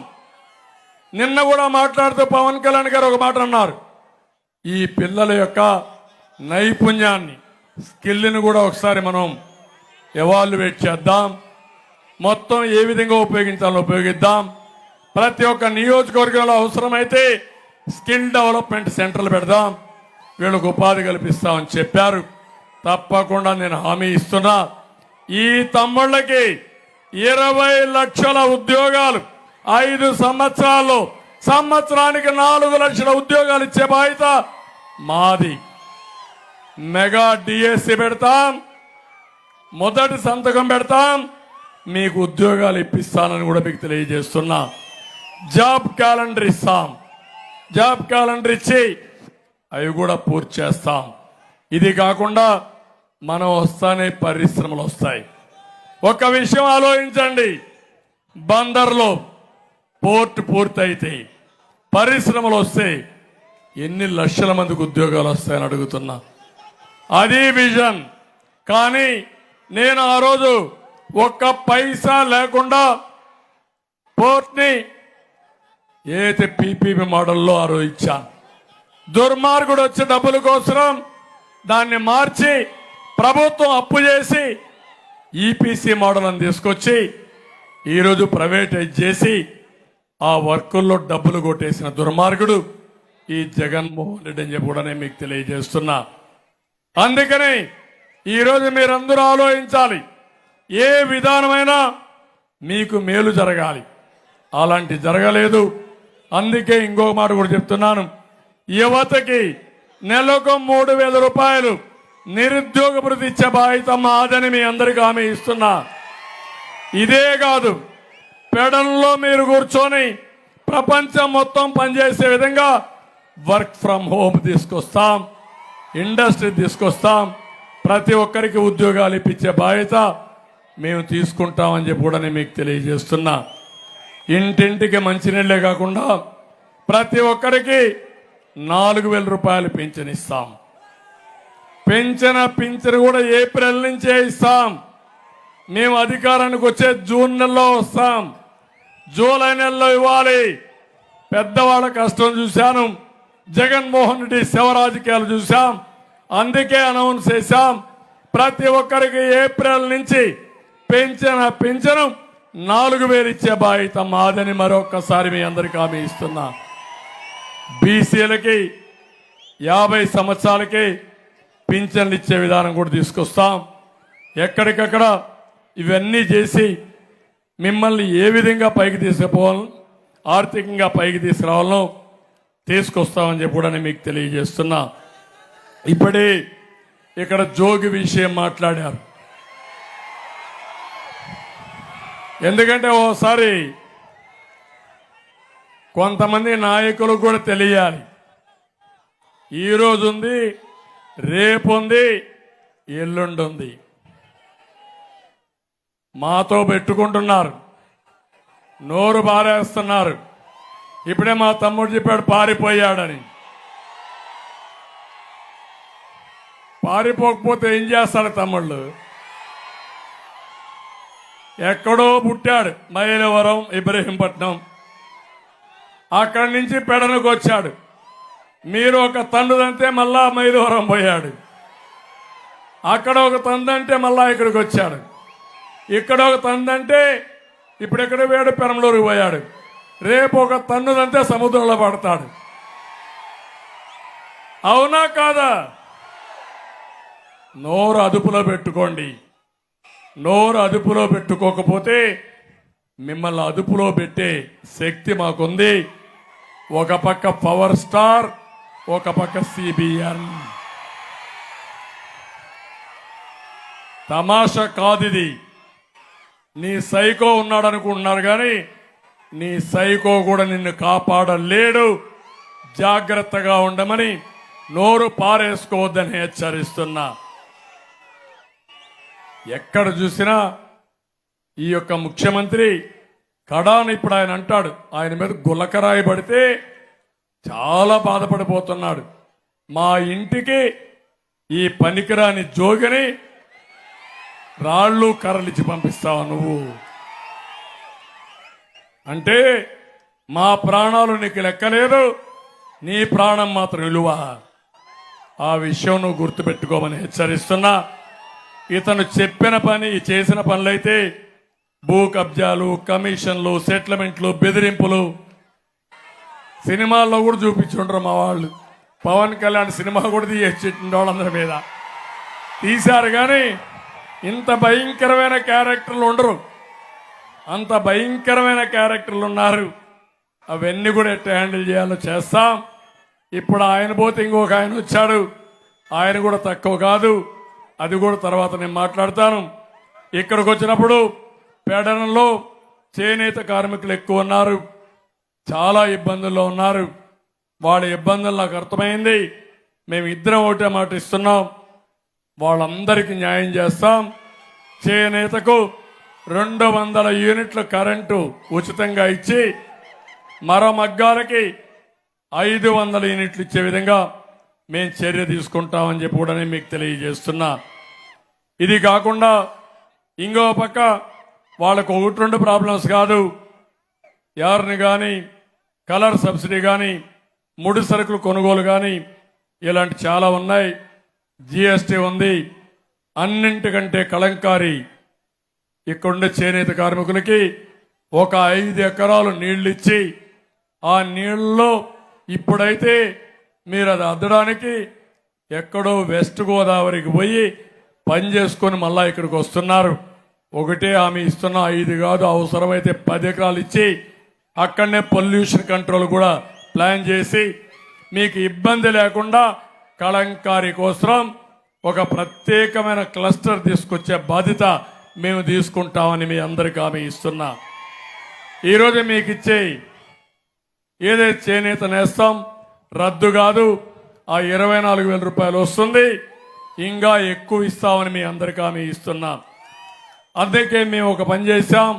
నిన్న కూడా మాట్లాడుతూ పవన్ కళ్యాణ్ గారు ఒక మాట అన్నారు, ఈ పిల్లల యొక్క నైపుణ్యాన్ని, స్కిల్ని కూడా ఒకసారి మనం ఎవాల్యుయేట్ చేద్దాం. మొత్తం ఏ విధంగా ఉపయోగించాలో ఉపయోగిద్దాం. ప్రతి ఒక్క నియోజకవర్గంలో అవసరమైతే స్కిల్ డెవలప్మెంట్ సెంటర్లు పెడదాం, వీళ్ళకు ఉపాధి కల్పిస్తామని చెప్పారు. తప్పకుండా నేను హామీ ఇస్తున్నా. ఈ తమ్ముళ్ళకి 20 లక్షల ఉద్యోగాలు 5 సంవత్సరాల్లో, సంవత్సరానికి 4 లక్షల ఉద్యోగాలు ఇచ్చే బాధ్యత మాది. మెగా డిఎస్సి పెడతాం, మొదటి సంతకం పెడతాం, మీకు ఉద్యోగాలు ఇప్పిస్తానని కూడా మీకు తెలియజేస్తున్నా. జాబ్ క్యాలెండర్ ఇస్తాం. జాబ్ క్యాలెండర్ ఇచ్చి అవి కూడా పూర్తి చేస్తాం. ఇది కాకుండా మనం వస్తానే పరిశ్రమలు వస్తాయి. ఒక విషయం ఆలోచించండి, బందర్లో పోర్ట్ పూర్తయితే పరిశ్రమలు వస్తే ఎన్ని లక్షల మందికి ఉద్యోగాలు వస్తాయని అడుగుతున్నా. అది విజన్. కానీ నేను ఆ రోజు ఒక్క పైసా లేకుండా పోర్ట్ని ఏదైతే పీపీపీ మోడల్లో ఆ రోజు ఇచ్చాను. దుర్మార్గుడు వచ్చి డబ్బుల కోసం దాన్ని మార్చి ప్రభుత్వం అప్పు చేసి ఈపీసీ మోడల్ అని తీసుకొచ్చి ఈరోజు ప్రైవేటైజ్ చేసి ఆ వర్కుల్లో డబ్బులు కొట్టేసిన దుర్మార్గుడు ఈ జగన్మోహన్ రెడ్డి అని చెప్పి కూడా నేను మీకు తెలియజేస్తున్నా. అందుకని ఈరోజు మీరందరూ ఆలోచించాలి, ఏ విధానమైనా మీకు మేలు జరగాలి, అలాంటి జరగలేదు. అందుకే ఇంకొక మాట కూడా చెప్తున్నాను, యువతకి నెలకు 3,000 రూపాయలు నిరుద్యోగ భృతి ఇచ్చే బాధ్యత మాదని మీ అందరికీ హామీ ఇస్తున్నా. ఇదే కాదు, పెడల్లో మీరు కూర్చొని ప్రపంచం మొత్తం పనిచేసే విధంగా వర్క్ ఫ్రం హోమ్ తీసుకొస్తాం, ఇండస్ట్రీ తీసుకొస్తాం, ప్రతి ఒక్కరికి ఉద్యోగాలు ఇప్పించే బాధ్యత మేము తీసుకుంటామని చెప్పి కూడా నేను మీకు తెలియజేస్తున్నా. ఇంటింటికి మంచినీళ్ళే కాకుండా ప్రతి ఒక్కరికి 4,000 రూపాయలు పింఛన్ ఇస్తాం. పింఛన్ కూడా ఏప్రిల్ నుంచే ఇస్తాం. మేము అధికారానికి వచ్చే జూన్ నెలలో వస్తాం, జూలై నెలలో ఇవ్వాలి. పెద్దవాళ్ళ కష్టం చూశాను, జగన్మోహన్ రెడ్డి శవ రాజకీయాలు చూశాం, అందుకే అనౌన్స్ చేశాం. ప్రతి ఒక్కరికి ఏప్రిల్ నుంచి పింఛను 4,000 ఇచ్చే బాధ్యత మాదని మరొకసారి మీ అందరికీ హామీ ఇస్తున్నా. బీసీలకి 50 సంవత్సరాలకి పింఛన్లు ఇచ్చే విధానం కూడా తీసుకొస్తాం. ఎక్కడికక్కడ ఇవన్నీ చేసి మిమ్మల్ని ఏ విధంగా పైకి తీసుకుపోవాలో, ఆర్థికంగా పైకి తీసుకురావాలో తీసుకొస్తామని చెప్పి కూడా నేను మీకు తెలియజేస్తున్నా. ఇప్పుడే ఇక్కడ జోగి విషయం మాట్లాడారు. ఎందుకంటే ఓసారి కొంతమంది నాయకులు కూడా తెలియాలి, ఈరోజు ఉంది, రేపు ఉంది, ఎల్లుండి ఉంది. మాతో పెట్టుకుంటున్నారు, నోరు బారేస్తున్నారు. ఇప్పుడే మా తమ్ముడు చెప్పాడు పారిపోయాడని. పారిపోకపోతే ఏం చేస్తాడు తమ్ముళ్ళు? ఎక్కడో పుట్టాడు, మైలవరం, ఇబ్రహీంపట్నం, అక్కడి నుంచి పెడనకు వచ్చాడు. మీరు ఒక తండ్రిదంటే మళ్ళా మైలవరం పోయాడు, అక్కడ ఒక తందంటే మళ్ళా ఇక్కడికి వచ్చాడు, ఇక్కడ ఒక తందంటే ఇప్పుడు ఎక్కడ పోయాడు, పెరంలూరుకు పోయాడు. రేపు ఒక తన్నుదంటే సముద్రంలో పడతాడు. అవునా కాదా? నోరు అదుపులో పెట్టుకోండి. నోరు అదుపులో పెట్టుకోకపోతే మిమ్మల్ని అదుపులో పెట్టే శక్తి మాకుంది. ఒక పక్క పవర్ స్టార్, ఒక పక్క సిబిఎన్. తమాషా కాదిది. నీ సైకో ఉన్నాడు అనుకుంటున్నారు, కానీ నీ సైకో కూడా నిన్ను కాపాడలేడు. జాగ్రత్తగా ఉండమని, నోరు పారేసుకోవద్దని హెచ్చరిస్తున్నా. ఎక్కడ చూసినా ఈ యొక్క ముఖ్యమంత్రి కడాను ఇప్పుడు ఆయన అంటాడు, ఆయన మీద గులకరాయి పడితే చాలా బాధపడిపోతున్నాడు. మా ఇంటికి ఈ పనికిరాని జోగిని రాళ్ళు కర్రలిచ్చి పంపిస్తావు నువ్వు అంటే మా ప్రాణాలు నీకు లెక్కలేదు, నీ ప్రాణం మాత్రం విలువ. ఆ విషయం నువ్వు గుర్తుపెట్టుకోమని హెచ్చరిస్తున్నా. ఇతను చెప్పిన పని, చేసిన పనులైతే భూ కబ్జాలు, కమిషన్లు, సెటిల్మెంట్లు, బెదిరింపులు సినిమాల్లో కూడా చూపించుంటారు మా వాళ్ళు. పవన్ కళ్యాణ్ సినిమా కూడా తీసేసిండు వాళ్ళందరి మీద తీశారు, కానీ ఇంత భయంకరమైన క్యారెక్టర్లు ఉండరు. అంత భయంకరమైన క్యారెక్టర్లు ఉన్నారు. అవన్నీ కూడా ఎట్లా హ్యాండిల్ చేయాలో చేస్తాం. ఇప్పుడు ఆయన పోతే ఇంకొక ఆయన వచ్చాడు, ఆయన కూడా తక్కువ కాదు, అది కూడా తర్వాత నేను మాట్లాడతాను. ఇక్కడికి వచ్చినప్పుడు పేడనంలో చేనేత కార్మికులు ఎక్కువ ఉన్నారు, చాలా ఇబ్బందుల్లో ఉన్నారు. వాళ్ళ ఇబ్బందులు నాకు అర్థమైంది. మేము ఇద్దరం ఒకటే మాట ఇస్తున్నాం, వాళ్ళందరికీ న్యాయం చేస్తాం. చేనేతకు 200 యూనిట్ల కరెంటు ఉచితంగా ఇచ్చి మరో మగ్గాలకి 500 యూనిట్లు ఇచ్చే విధంగా మేము చర్య తీసుకుంటామని చెప్పి కూడా నేను మీకు తెలియజేస్తున్నా. ఇది కాకుండా ఇంకో పక్క వాళ్ళకు 1-2 ప్రాబ్లమ్స్ కాదు, ఎవరిని కానీ కలర్ సబ్సిడీ కానీ ముడి సరుకులు కొనుగోలు కానీ ఇలాంటి చాలా ఉన్నాయి. జిఎస్టీ ఉంది. అన్నింటికంటే కళంకారి ఇక్కడుండే చేనేత కార్మికులకి ఒక 5 ఎకరాలు నీళ్లు ఇచ్చి ఆ నీళ్ళలో ఇప్పుడైతే మీరు అది అద్దడానికి ఎక్కడో వెస్ట్ గోదావరికి పోయి పని చేసుకొని మళ్ళా ఇక్కడికి వస్తున్నారు. ఒకటే హామీ ఇస్తున్నా, 5 కాదు, అవసరమైతే 10 ఎకరాలు ఇచ్చి అక్కడనే పొల్యూషన్ కంట్రోల్ కూడా ప్లాన్ చేసి మీకు ఇబ్బంది లేకుండా కళంకారి కోసం ఒక ప్రత్యేకమైన క్లస్టర్ తీసుకొచ్చే బాధ్యత మేము తీసుకుంటామని మీ అందరికీ హామీ ఇస్తున్నా. ఈరోజు మీకు ఇచ్చే ఏదైతే చేనేత నేస్తాం రద్దు కాదు, ఆ 24,000 రూపాయలు వస్తుంది, ఇంకా ఎక్కువ ఇస్తామని మీ అందరికీ హామీ ఇస్తున్నా. అందుకే మేము ఒక పని చేశాం,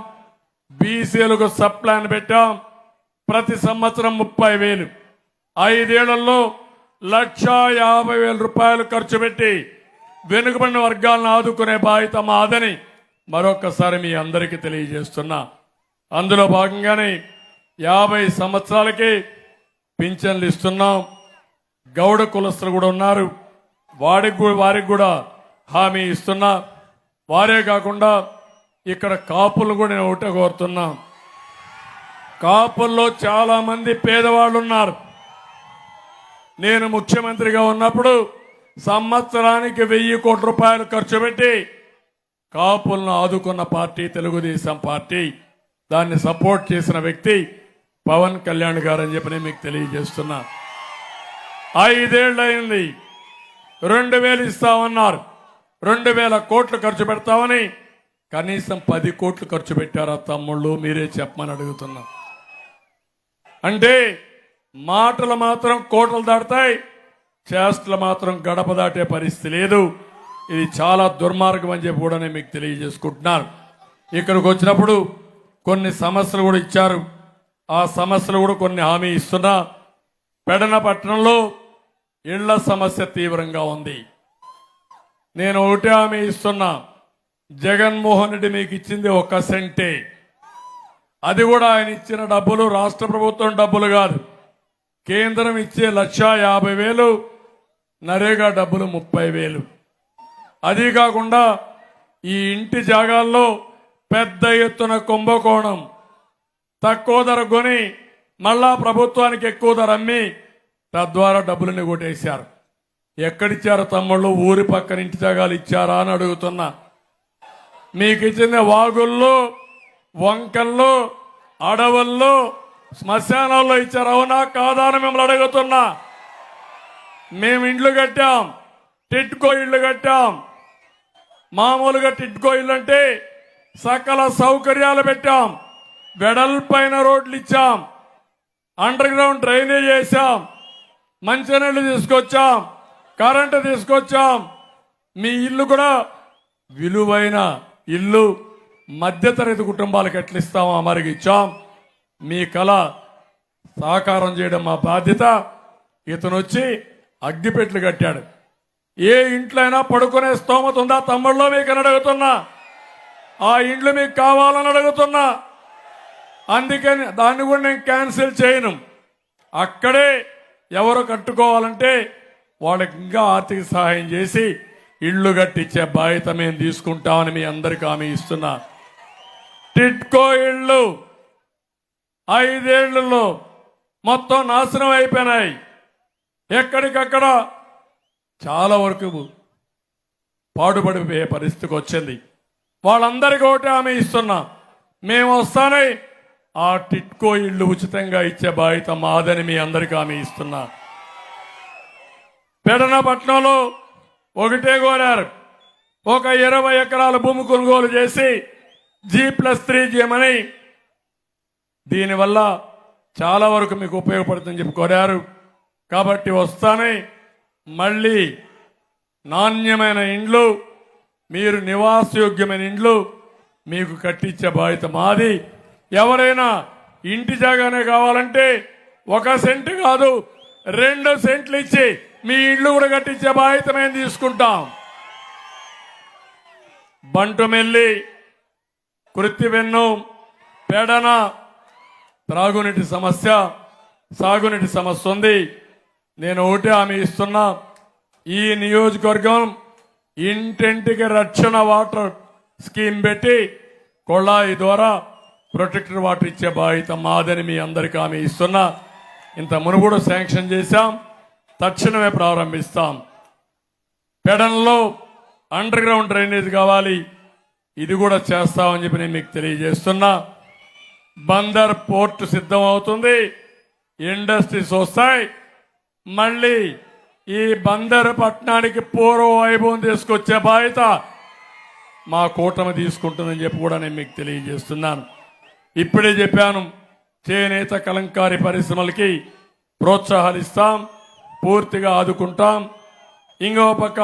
బీసీలకు సబ్ ప్లాన్ పెట్టాం. ప్రతి సంవత్సరం 30,000, 5 ఏళ్లలో 1,50,000 రూపాయలు ఖర్చు పెట్టి వెనుకబడిన వర్గాలను ఆదుకునే బాధ్యత మాదని మరొకసారి మీ అందరికీ తెలియజేస్తున్నా. అందులో భాగంగానే 50 సంవత్సరాలకి పింఛన్లు ఇస్తున్నాం. గౌడ కులస్తులు కూడా ఉన్నారు, వారికి కూడా హామీ ఇస్తున్నా. వారే కాకుండా ఇక్కడ కాపులు కూడా నేను ఒకటే కోరుతున్నా. కాపుల్లో చాలా మంది పేదవాళ్ళు ఉన్నారు. నేను ముఖ్యమంత్రిగా ఉన్నప్పుడు సంవత్సరానికి 1,000 కోట్ల రూపాయలు ఖర్చు పెట్టి కాపులను ఆదుకున్న పార్టీ తెలుగుదేశం పార్టీ. దాన్ని సపోర్ట్ చేసిన వ్యక్తి పవన్ కళ్యాణ్ గారు అని చెప్పి నేను మీకు తెలియజేస్తున్నా. 5 ఏళ్ళు అయింది, 2,000 ఇస్తామన్నారు, 2,000 కోట్లు ఖర్చు పెడతామని కనీసం 10 కోట్లు ఖర్చు పెట్టారా తమ్ముళ్ళు? మీరే చెప్పమని అడుగుతున్నా. అంటే మాటలు మాత్రం కోటలు దాటుతాయి, చేష్టలు మాత్రం గడప దాటే పరిస్థితి లేదు. ఇది చాలా దుర్మార్గం అని చెప్పి కూడా నేను మీకు తెలియజేసుకుంటున్నాను. ఇక్కడికి వచ్చినప్పుడు కొన్ని సమస్యలు కూడా ఇచ్చారు. ఆ సమస్యలు కూడా కొన్ని హామీ ఇస్తున్నా. పెడన పట్టణంలో ఇళ్ల సమస్య తీవ్రంగా ఉంది. నేను ఒకటే హామీ ఇస్తున్నా, జగన్మోహన్ రెడ్డి మీకు ఇచ్చింది 1 సెంటే. అది కూడా ఆయన ఇచ్చిన డబ్బులు రాష్ట్ర ప్రభుత్వం డబ్బులు కాదు, కేంద్రం ఇచ్చే 1,50,000, నరేగా డబ్బులు 30,000. అది కాకుండా ఈ ఇంటి జాగాల్లో పెద్ద ఎత్తున కుంభకోణం, తక్కువ ధర కొని మళ్ళా ప్రభుత్వానికి ఎక్కువ ధర అమ్మి తద్వారా డబ్బులని కొట్టేశారు. ఎక్కడిచ్చారు తమ్ముళ్ళు? ఊరి పక్కన ఇంటి జాగాలు ఇచ్చారా అని అడుగుతున్నా. మీకు ఇచ్చిన వాగుల్లో, వంకల్లో, అడవుల్లో, శ్మశానాల్లో ఇచ్చారు, అవునా కాదా అని మిమ్మల్ని అడుగుతున్నా. మేము ఇండ్లు కట్టాం, టిట్కో ఇళ్లు కట్టాం. మామూలుగా టిట్కో ఇల్లు అంటే సకల సౌకర్యాలు పెట్టాం, వెడల్పైన రోడ్లు ఇచ్చాం, అండర్ గ్రౌండ్ డ్రైనేజ్ చేశాం, మంచినీళ్లు తీసుకొచ్చాం, కరెంటు తీసుకొచ్చాం. మీ ఇల్లు కూడా విలువైన ఇల్లు మధ్యతరగతి కుటుంబాలకు ఎట్లా ఇస్తామో మరికి ఇచ్చాం. మీ కళ సాకారం చేయడం మా బాధ్యత. ఇతను వచ్చి అగ్గిపెట్లు కట్టాడు. ఏ ఇంట్లో అయినా పడుకునే స్తోమత ఉందా తమ్ముళ్ళో మీకు అని అడుగుతున్నా. ఆ ఇండ్లు మీకు కావాలని అడుగుతున్నా. అందుకని దాన్ని కూడా నేను క్యాన్సిల్ చేయను. అక్కడే ఎవరు కట్టుకోవాలంటే వాళ్ళకి ఇంకా ఆర్థిక సహాయం చేసి ఇళ్లు కట్టించే బాధ్యత మేము తీసుకుంటామని మీ అందరికీ హామీ ఇస్తున్నా. టిట్కో ఇళ్లు 5 ఏళ్లలో మొత్తం నాశనం అయిపోయినాయి. ఎక్కడికక్కడ చాలా వరకు పాడుపడిపోయే పరిస్థితికి వచ్చింది. వాళ్ళందరికీ ఒకటే హామీ ఇస్తున్నా, మేము వస్తానే ఆ టిట్కో ఇళ్లు ఉచితంగా ఇచ్చే బాధ్యత మాదని మీ అందరికీ హామీ ఇస్తున్నా. పెడనపట్నంలో ఒకటే కోరారు, ఒక 20 ఎకరాల భూమి కొనుగోలు చేసి G+3 చేయమని. దీనివల్ల చాలా వరకు మీకు ఉపయోగపడుతుందని చెప్పి కోరారు. కాబట్టి వస్తానే మళ్ళీ నాణ్యమైన ఇండ్లు, మీరు నివాసయోగ్యమైన ఇండ్లు మీకు కట్టించే బాధ్యత మాది. ఎవరైనా ఇంటి జాగానే కావాలంటే 1 సెంటు కాదు 2 సెంట్లు ఇచ్చి మీ ఇల్లు కూడా కట్టించే బాధ్యత మేము తీసుకుంటాం. బంటుమెల్లి, కృత్తివెన్ను, పెడన త్రాగునీటి సమస్య సాగునీటి సమస్య ఉంది. నేను ఒకటే హామీ ఇస్తున్నా, ఈ నియోజకవర్గం ఇంటింటికి రక్షణ వాటర్ స్కీమ్ పెట్టి కొళాయి ద్వారా ప్రొటెక్టెడ్ వాటర్ ఇచ్చే బాధ్యత మాదని మీ అందరికీ హామీ ఇస్తున్నా. ఇంత మునుగోడు శాంక్షన్ చేశాం, తక్షణమే ప్రారంభిస్తాం. పెడన్లో అండర్ గ్రౌండ్ డ్రైనేజ్ కావాలి, ఇది కూడా చేస్తామని చెప్పి నేను మీకు తెలియజేస్తున్నా. బందర్ పోర్టు సిద్ధం అవుతుంది, ఇండస్ట్రీస్ వస్తాయి. మళ్ళీ ఈ బందర్ పట్టణానికి పూర్వ వైభవం తీసుకొచ్చే బాధ్యత మా కూటమి తీసుకుంటుందని చెప్పి కూడా నేను మీకు తెలియజేస్తున్నాను. ఇప్పుడే చెప్పాను, చేనేత కలంకారీ పరిశ్రమలకి ప్రోత్సాహాలు ఇస్తాం, పూర్తిగా ఆదుకుంటాం. ఇంకో పక్క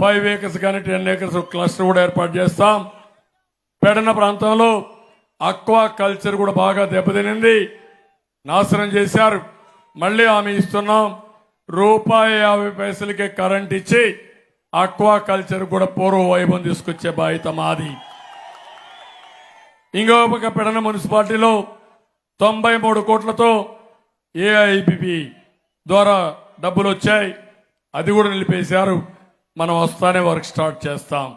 5 acres కానీ 10 acres క్లస్టర్ కూడా ఏర్పాటు చేస్తాం. పెడన ప్రాంతంలో అక్వా కల్చర్ కూడా బాగా దెబ్బతినింది, నాశనం చేశారు. మళ్ళీ హామీ ఇస్తున్నాం, ₹50 కరెంట్ ఇచ్చి అక్వా కల్చర్ కూడా పూర్వ వైభవం తీసుకొచ్చే బాధ్యత మాది. ఇంకో పక్క పెడన మున్సిపాలిటీలో 93 కోట్లతో ఏఐబిపి ద్వారా డబ్బులు వచ్చాయి, అది కూడా నిలిపేశారు. మనం వస్తానే వర్క్ స్టార్ట్ చేస్తాం.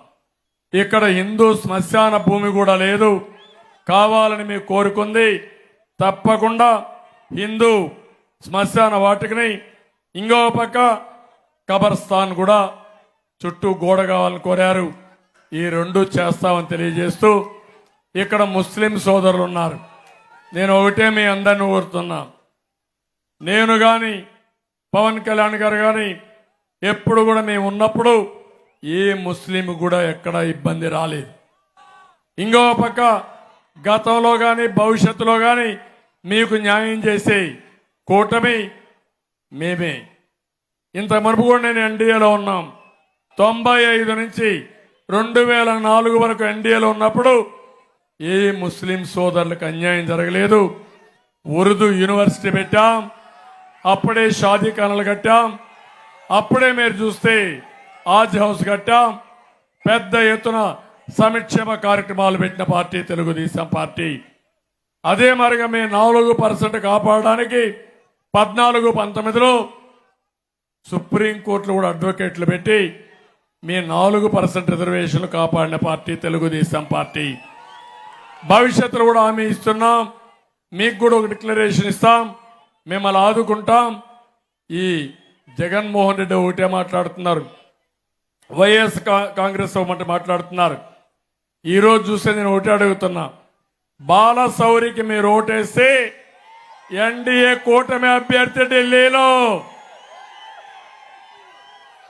ఇక్కడ హిందూ శ్మశాన భూమి కూడా లేదు, కావాలని మీకు కోరుకుంది. తప్పకుండా హిందూ శ్మశాన వాటికని, ఇంకో పక్క కబర్స్థాన్ కూడా చుట్టూ గోడ కావాలని కోరారు. ఈ రెండు చేస్తామని తెలియజేస్తూ, ఇక్కడ ముస్లిం సోదరులు ఉన్నారు. నేను ఒకటే మీ అందరిని కోరుతున్నా, నేను కానీ పవన్ కళ్యాణ్ గారు కానీ ఎప్పుడు కూడా మేము ఉన్నప్పుడు ఏ ముస్లిం కూడా ఎక్కడ ఇబ్బంది రాలేదు. ఇంకో పక్క గతంలో కానీ భవిష్యత్తులో కానీ మీకు న్యాయం చేసే కూటమి మేమే. ఇంత మరుపు కూడా నేను ఎన్డీఏలో ఉన్నాం. 95 నుంచి 2004 వరకు ఎన్డీఏలో ఉన్నప్పుడు ఏ ముస్లిం సోదరులకు అన్యాయం జరగలేదు. ఉర్దూ యూనివర్సిటీ పెట్టాం, అప్పుడే షాదీ ఖానాలు కట్టాం, అప్పుడే మీరు చూస్తే ఆజ్ హౌస్ కట్టాం. పెద్ద ఎత్తున సంక్షేమ కార్యక్రమాలు పెట్టిన పార్టీ తెలుగుదేశం పార్టీ. అదే మరిగా మీ 4% కాపాడడానికి 14-19లో సుప్రీంకోర్టులో కూడా అడ్వకేట్లు పెట్టి మీ 4% రిజర్వేషన్లు కాపాడిన పార్టీ తెలుగుదేశం పార్టీ. భవిష్యత్తులో కూడా హామీ ఇస్తున్నాం, మీకు కూడా ఒక డిక్లరేషన్ ఇస్తాం, మిమ్మల్ని ఆదుకుంటాం. ఈ జగన్మోహన్ రెడ్డి ఒకటే మాట్లాడుతున్నారు, వైఎస్ కాంగ్రెస్ ఒకటి మాట్లాడుతున్నారు. ఈరోజు చూస్తే నేను ఒకటి అడుగుతున్నా, బాలశౌరికి మీరు ఓటేస్తే ఎన్డీఏ కూటమి అభ్యర్థి ఢిల్లీలో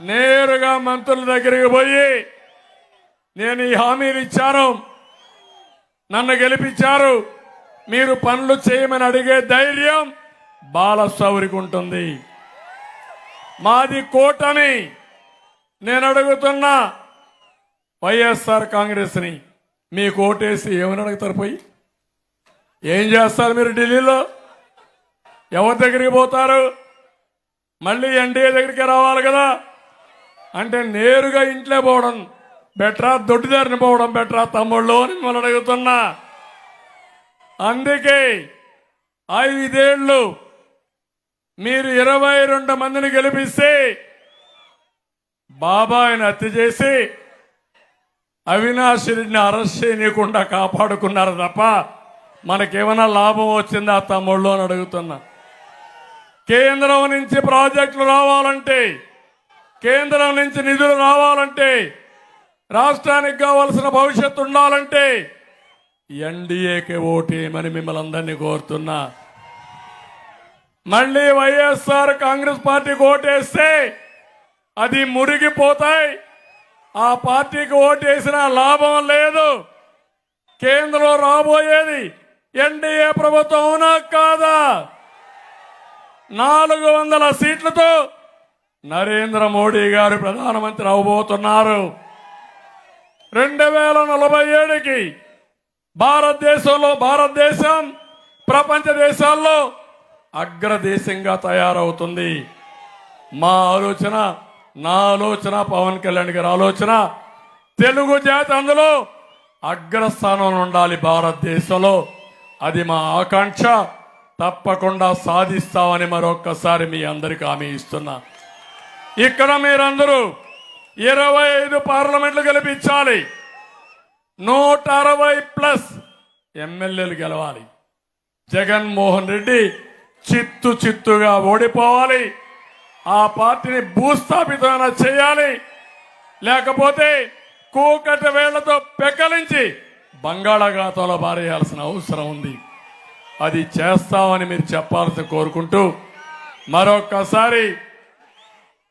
నేరుగా మంత్రుల దగ్గరికి పోయి నేను ఈ హామీలు ఇచ్చాను, నన్ను గెలిపించారు, మీరు పనులు చేయమని అడిగే ధైర్యం బాలశౌరికి ఉంటుంది. మాది కూటమి. నేను అడుగుతున్నా వైఎస్ఆర్ కాంగ్రెస్ ని, మీకు ఓటేసి ఏమని అడుగుతారు? పోయి ఏం చేస్తారు మీరు? ఢిల్లీలో ఎవరి దగ్గరికి పోతారు? మళ్ళీ ఎన్డీఏ దగ్గరికి రావాలి కదా. అంటే నేరుగా ఇంట్లో పోవడం బెటరా, దొడ్డిదారిని పోవడం బెటరా తమ్ముళ్ళు అని మిమ్మల్ని అడుగుతున్నా. అందుకే 5 ఏళ్ళు మీరు 22 మందిని గెలిపిస్తే బాబాయిని హత్య చేసి అవినాష్ రెడ్డిని అరెస్ట్ చేయకుండా కాపాడుకున్నారు తప్ప మనకేమైనా లాభం వచ్చిందా తమ్ముళ్ళు అని అడుగుతున్నా. కేంద్రం నుంచి ప్రాజెక్టులు రావాలంటే, కేంద్రం నుంచి నిధులు రావాలంటే, రాష్ట్రానికి కావాల్సిన భవిష్యత్తు ఉండాలంటే ఎన్డీఏకి ఓటేయమని మిమ్మల్ని అందరినీ కోరుతున్నా. మళ్ళీ వైఎస్ఆర్ కాంగ్రెస్ పార్టీకి ఓటేస్తే అది మురిగిపోతాయి. ఆ పార్టీకి ఓటేసిన లాభం లేదు. కేంద్రంలో రాబోయేది ఎన్డీఏ ప్రభుత్వం, అవునా కాదా? 400 సీట్లతో నరేంద్ర మోడీ గారు ప్రధానమంత్రి అవబోతున్నారు. 2047కి భారతదేశం ప్రపంచ దేశాల్లో అగ్రదేశంగా తయారవుతుంది. మా ఆలోచన, నా ఆలోచన, పవన్ కళ్యాణ్ గారి ఆలోచన, తెలుగు జాతి అందులో అగ్రస్థానంలో ఉండాలి భారతదేశంలో. అది మా ఆకాంక్ష. తప్పకుండా సాధిస్తామని మరొక్కసారి మీ అందరికీ హామీ ఇస్తున్నా. ఇక్కడ మీరందరూ 25 పార్లమెంట్లు గెలిపించాలి, 160+ ఎమ్మెల్యేలు గెలవాలి. జగన్మోహన్ రెడ్డి చిత్తుగా ఓడిపోవాలి. ఆ పార్టీని భూస్థాపితమైన చేయాలి, లేకపోతే కూకటి వేళ్లతో పెకలించి బంగాళాఖాతంలో పారేయాల్సిన అవసరం ఉంది. అది చేస్తామని మీరు చెప్పాల్సి కోరుకుంటూ మరొక్కసారి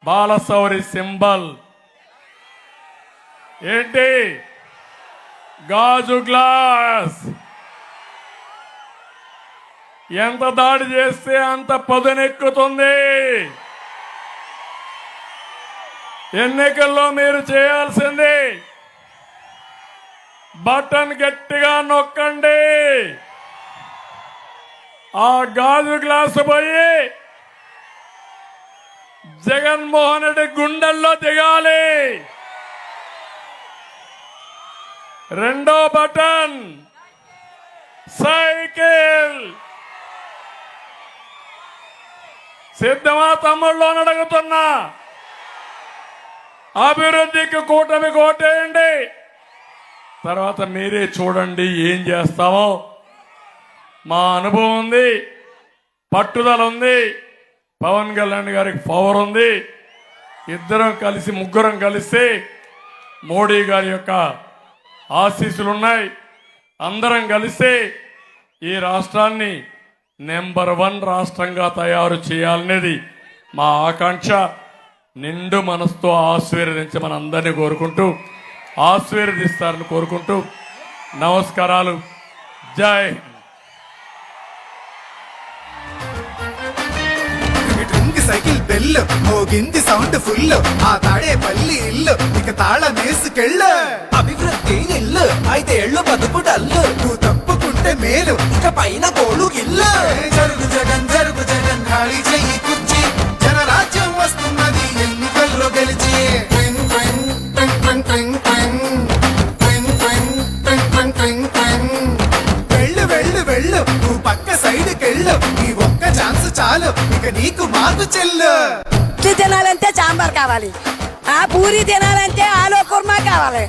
బాలశౌరి సింబల్ ఏంటి? గాజు గ్లాస్. ఎంత దాడి చేస్తే అంత పదునెక్కుతుంది. ఎన్నికల్లో మీరు చేయాల్సింది బటన్ గట్టిగా నొక్కండి. ఆ గాజు గ్లాసు పోయి జగన్మోహన్ రెడ్డి గుండెల్లో దిగాలి. రెండో బటన్ సైకిల్. సిద్ధమా తమ్ముళ్ళు అని అడుగుతున్నా. అభివృద్ధికి కూటమి కోటేయండి. తర్వాత మీరే చూడండి ఏం చేస్తామో. మా అనుభవం ఉంది, పట్టుదల ఉంది, పవన్ కళ్యాణ్ గారికి పవర్ ఉంది. ఇద్దరం కలిసి ముగ్గురం కలిస్తే మోడీ గారి యొక్క ఆశీస్సులున్నాయి. అందరం కలిస్తే ఈ రాష్ట్రాన్ని నెంబర్ 1 రాష్ట్రంగా తయారు చేయాలనేది మా ఆకాంక్ష. నిండు మనసుతో ఆశీర్వదించమని అందరినీ కోరుకుంటూ, ఆశీర్వదిస్తారని కోరుకుంటూ నమస్కారాలు. జై హింద్. సైకిల్ బెల్ మోగింది సౌండ్ ఫుల్ ఆ తాడే పల్లి ఇల్లు ఇక తాళ మేసుకెళ్ళు అభివృద్ధి ఇల్లు 5 ఏళ్ళు బతుకు డల్లు నువ్వు తప్పుకుంటే మేలు ఇక పైన కోడు ఇల్లు జరుగు జగన్ ఖాళీ చెయ్యి కుర్చీ జనరాజ్యం వస్తున్నది ఎన్నికల్లో గెలిచి ట్వింగ్ ట్వింగ్ ట్వింగ్ ట్వింగ్ ట్వింగ్ ట్వింగ్ ట్వింగ్ ట్వింగ్ ట్వింగ్ ట్వింగ్ వెళ్ళు వెళ్ళు వెళ్ళు నువ్వు పక్క సైడ్ కెళ్ళు ఈ ఒక్క ఛాన్స్ చాలు ఇక నీకు మాకు చెల్లు ఇడ్లీ తినాలంటే సాంబార్ కావాలి, ఆ పూరి తినాలంటే ఆలు కుర్మా కావాలి,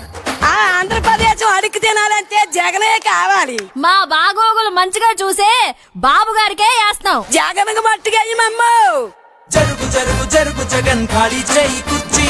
ఆ ఆంధ్రప్రదేశ్ అడిగి తినాలంటే జగనే కావాలి. మా బాగోగులు మంచిగా చూసే బాబు గారికే వేస్తాం. జగన్కి మట్టుగా మమ్మ జరుగు జగన్ ఖాళీ చేయి కుర్చీ